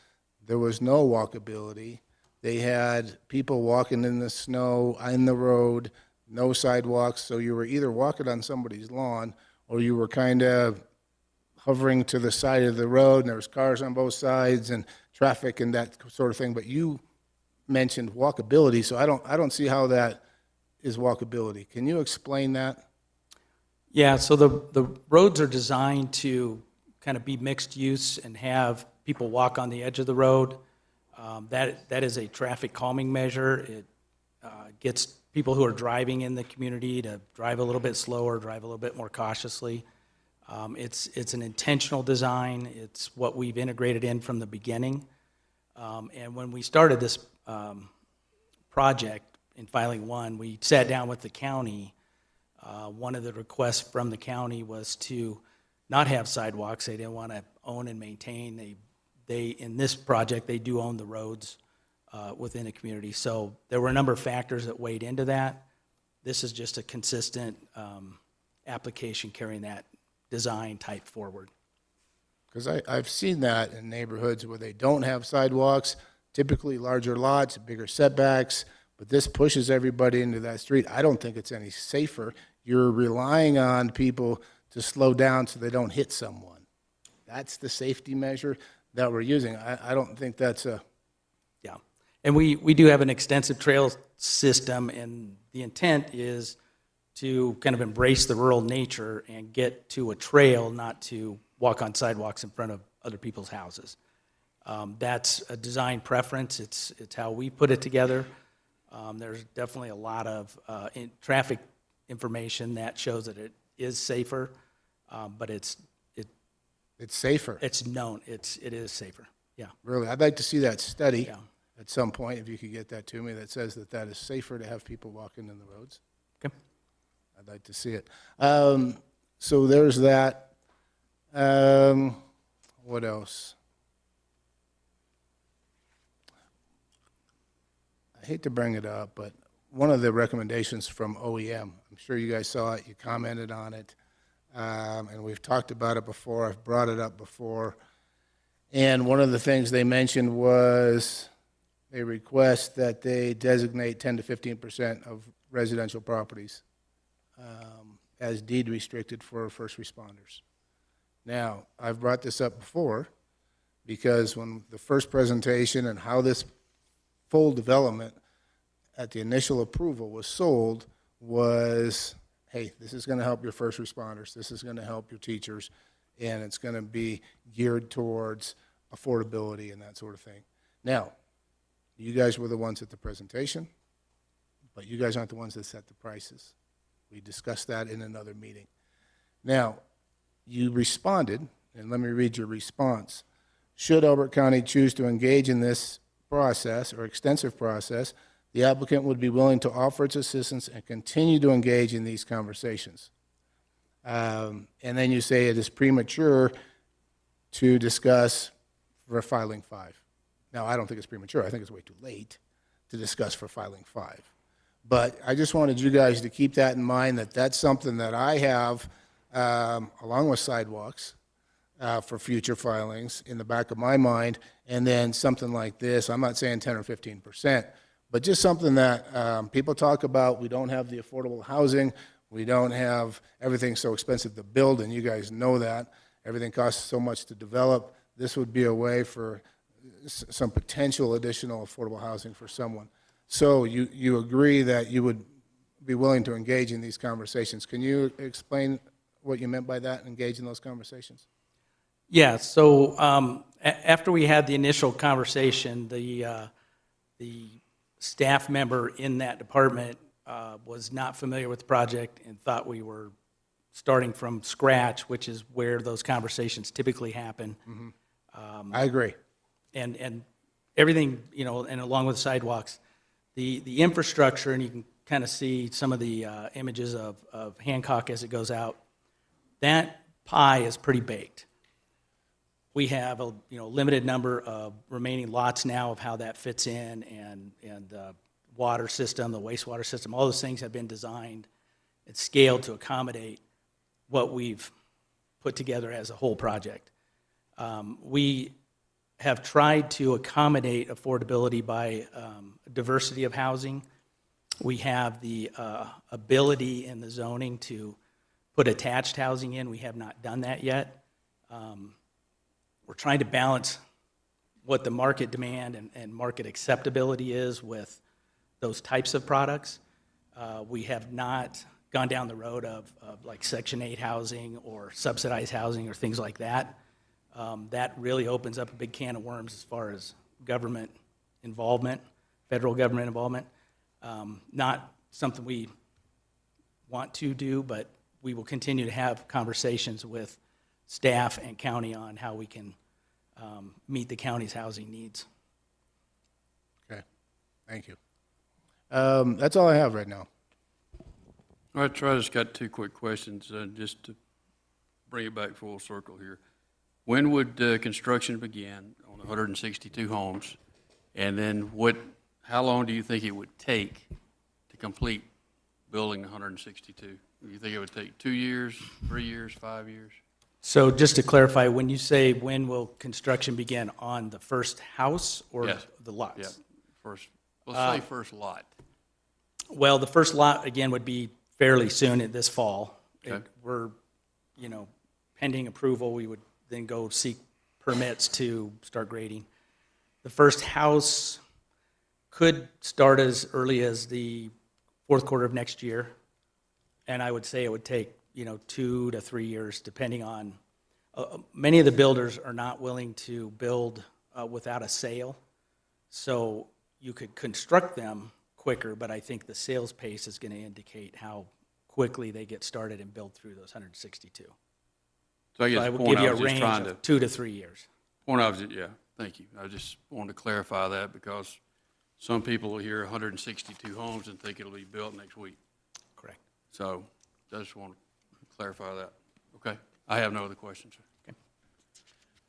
there was no walkability. They had people walking in the snow, in the road, no sidewalks, so you were either walking on somebody's lawn or you were kind of hovering to the side of the road, and there was cars on both sides and traffic and that sort of thing. But you mentioned walkability, so I don't see how that is walkability. Can you explain that? Yeah, so the roads are designed to kind of be mixed use and have people walk on the edge of the road. That is a traffic calming measure. It gets people who are driving in the community to drive a little bit slower, drive a little bit more cautiously. It's an intentional design. It's what we've integrated in from the beginning. And when we started this project in filing 1, we sat down with the county. One of the requests from the county was to not have sidewalks. They didn't want to own and maintain. They in this project, they do own the roads within a community. So there were a number of factors that weighed into that. This is just a consistent application carrying that design type forward. Because I've seen that in neighborhoods where they don't have sidewalks, typically larger lots, bigger setbacks, but this pushes everybody into that street. I don't think it's any safer. You're relying on people to slow down so they don't hit someone. That's the safety measure that we're using. I don't think that's a... Yeah, and we do have an extensive trail system, and the intent is to kind of embrace the rural nature and get to a trail, not to walk on sidewalks in front of other people's houses. That's a design preference. It's how we put it together. There's definitely a lot of traffic information that shows that it is safer, but It's safer. it's known. It is safer. Yeah. Really, I'd like to see that study Yeah. at some point, if you could get that to me, that says that is safer to have people walking in the roads. Okay. I'd like to see it. So there's that. What else? I hate to bring it up, but one of the recommendations from OEM, I'm sure you guys saw it, you commented on it, and we've talked about it before, I've brought it up before, and one of the things they mentioned was a request that they designate 10 to 15% of residential properties as deed restricted for first responders. Now, I've brought this up before because when the first presentation and how this full development at the initial approval was sold was, hey, this is going to help your first responders, this is going to help your teachers, and it's going to be geared towards affordability and that sort of thing. Now, you guys were the ones at the presentation, but you guys aren't the ones that set the prices. We discussed that in another meeting. Now, you responded, and let me read your response. Should Elbert County choose to engage in this process or extensive process, the applicant would be willing to offer its assistance and continue to engage in these conversations. And then you say it is premature to discuss for filing 5. Now, I don't think it's premature. I think it's way too late to discuss for filing 5. But I just wanted you guys to keep that in mind, that that's something that I have, along with sidewalks, for future filings in the back of my mind. And then something like this, I'm not saying 10 or 15%, but just something that people talk about. We don't have the affordable housing. We don't have everything so expensive to build, and you guys know that. Everything costs so much to develop. This would be a way for some potential additional affordable housing for someone. So you agree that you would be willing to engage in these conversations. Can you explain what you meant by that, engage in those conversations? Yeah, so after we had the initial conversation, the staff member in that department was not familiar with the project and thought we were starting from scratch, which is where those conversations typically happen. I agree. And everything, you know, and along with sidewalks, the infrastructure, and you can kind of see some of the images of Hancock as it goes out, that pie is pretty baked. We have a limited number of remaining lots now of how that fits in, and the water system, the wastewater system, all those things have been designed and scaled to accommodate what we've put together as a whole project. We have tried to accommodate affordability by diversity of housing. We have the ability in the zoning to put attached housing in. We have not done that yet. We're trying to balance what the market demand and market acceptability is with those types of products. We have not gone down the road of like Section 8 housing or subsidized housing or things like that. That really opens up a big can of worms as far as government involvement, federal government involvement. Not something we want to do, but we will continue to have conversations with staff and county on how we can meet the county's housing needs. Okay, thank you. That's all I have right now. All right, Troy, I just got two quick questions, just to bring it back full circle here. When would construction begin on 162 homes? And then how long do you think it would take to complete building 162? Do you think it would take 2 years, 3 years, 5 years? So just to clarify, when you say when will construction begin, on the first house or Yes. the lots? Yeah, let's say first lot. Well, the first lot, again, would be fairly soon this fall. Okay. We're, pending approval, we would then go seek permits to start grading. The first house could start as early as the fourth quarter of next year, and I would say it would take 2 to 3 years, depending on, many of the builders are not willing to build without a sale. So you could construct them quicker, but I think the sales pace is going to indicate how quickly they get started and build through those 162. So I guess So I the would point give I you a was just range trying to, of 2 to 3 years. yeah, thank you. I just wanted to clarify that because some people will hear 162 homes and think it'll be built next week. Correct. So I just want to clarify that. Okay, I have no other questions, sir.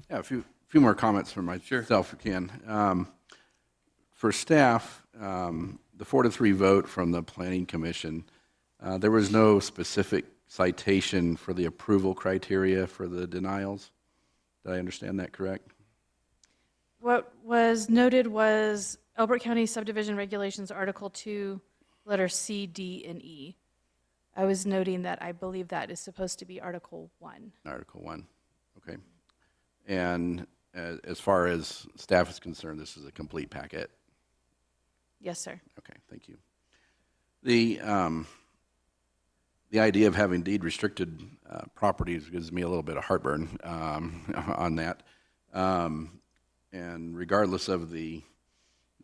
Yeah, a few more comments from myself, if you can. For staff, the 4-3 vote from the Planning Commission, there was no specific citation for the approval criteria for the denials. Did I understand that correct? What was noted was Elbert County Subdivision Regulations, Article 2, letter C, D, and E. I was noting that I believe that is supposed to be Article 1. Article 1, okay. And as far as staff is concerned, this is a complete packet. Yes, sir. Okay, thank you. The idea of having deed restricted properties gives me a little bit of heartburn on that. And regardless of the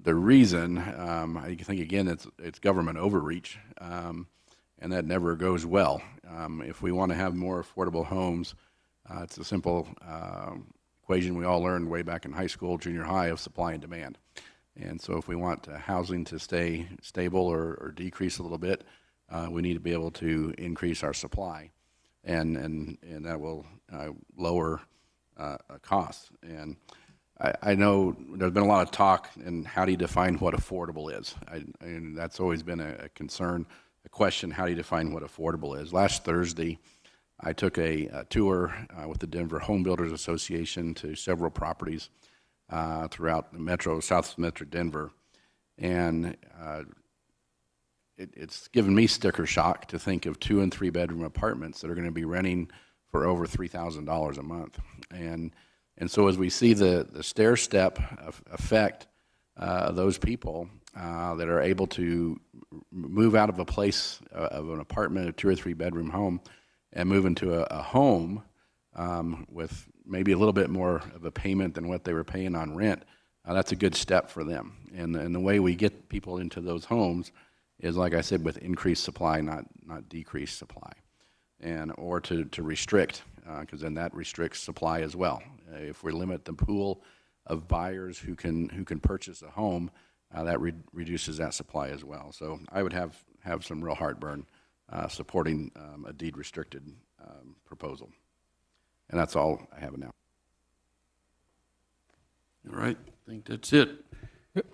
reason, I think again it's government overreach, and that never goes well. If we want to have more affordable homes, it's a simple equation we all learned way back in high school, junior high, of supply and demand. And so if we want housing to stay stable or decrease a little bit, we need to be able to increase our supply, and that will lower costs. And I know there's been a lot of talk, and how do you define what affordable is? And that's always been a concern, a question, how do you define what affordable is? Last Thursday, I took a tour with the Denver Home Builders Association to several properties throughout the metro, South Metro Denver, and it's given me sticker shock to think of 2 and 3 bedroom apartments that are going to be renting for over $3,000 a month. And so as we see the stair step effect of those people that are able to move out of a place of an apartment, a 2 or 3 bedroom home, and move into a home with maybe a little bit more of a payment than what they were paying on rent, that's a good step for them. And the way we get people into those homes is, like I said, with increased supply, not decreased supply, or to restrict, because then that restricts supply as well. If we limit the pool of buyers who can purchase a home, that reduces that supply as well. So I would have some real heartburn supporting a deed restricted proposal. And that's all I have now. All right, I think that's it.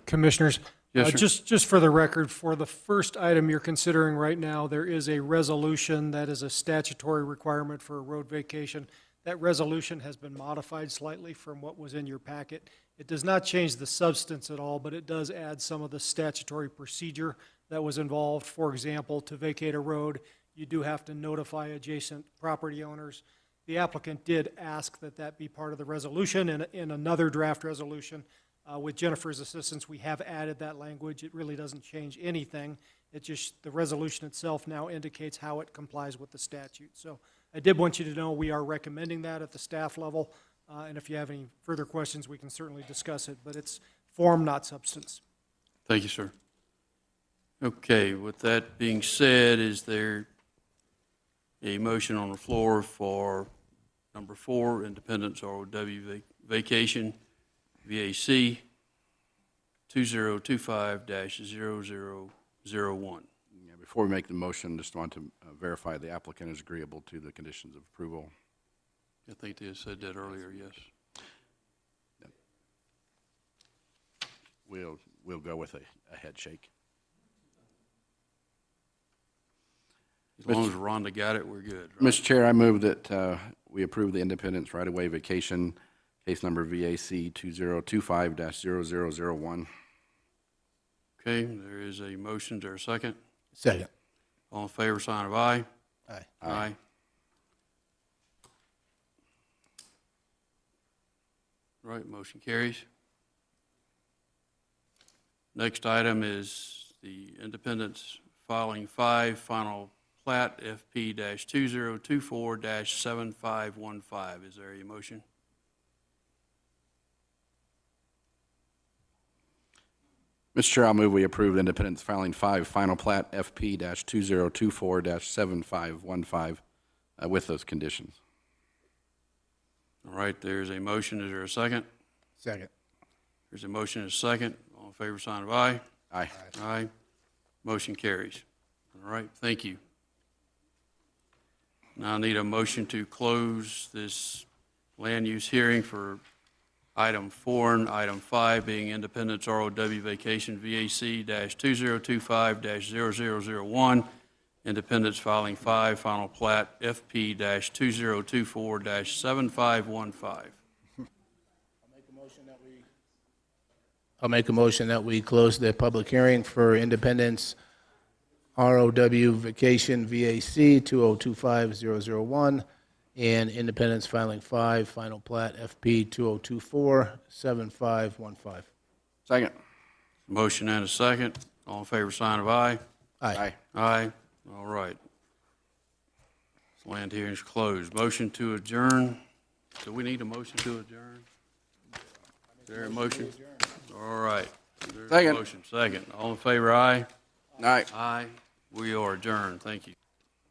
Commissioners, Yes, sir. just for the record, for the first item you're considering right now, there is a resolution that is a statutory requirement for a road vacation. That resolution has been modified slightly from what was in your packet. It does not change the substance at all, but it does add some of the statutory procedure that was involved. For example, to vacate a road, you do have to notify adjacent property owners. The applicant did ask that that be part of the resolution. In another draft resolution, with Jennifer's assistance, we have added that language. It really doesn't change anything. It just, the resolution itself now indicates how it complies with the statute. So I did want you to know we are recommending that at the staff level, and if you have any further questions, we can certainly discuss it, but it's form, not substance. Thank you, sir. Okay, with that being said, is there a motion on the floor for number 4, Independence ROW Vacation, VAC 2025-0001? Yeah, before we make the motion, just want to verify the applicant is agreeable to the conditions of approval. I think they said that earlier, yes. We'll go with a head shake. As long as Rhonda got it, we're good, right? Mr. Chair, I move that we approve the Independence Right-of-Way Vacation, case number VAC 2025-0001. Okay, there is a motion. Is there a second? Second. All in favor, sign of aye. Aye. Aye. Right, motion carries. Next item is the Independence filing 5, final plat FP-2024-7515. Is there a motion? Mr. Chair, I'll move we approve Independence filing 5, final plat FP-2024-7515 with those conditions. All right, there's a motion. Is there a second? Second. There's a motion and a second. All in favor, sign of aye. Aye. Aye. Motion carries. All right, thank you. Now I need a motion to close this land use hearing for item 4 and item 5 being Independence ROW Vacation VAC-2025-0001, Independence filing 5, final plat FP-2024-7515. I'll make a motion that we close the public hearing for Independence ROW Vacation VAC 2025-001 and Independence Filing 5, Final Plat FP 2024-7515. Second. Motion and a second. All in favor, sign of aye. Aye. Aye. All right. This land hearing is closed. Motion to adjourn. Do we need a motion to adjourn? Is there a motion? All right. There's a Second. motion. Second. All in favor, aye. Aye. Aye. We are adjourned. Thank you.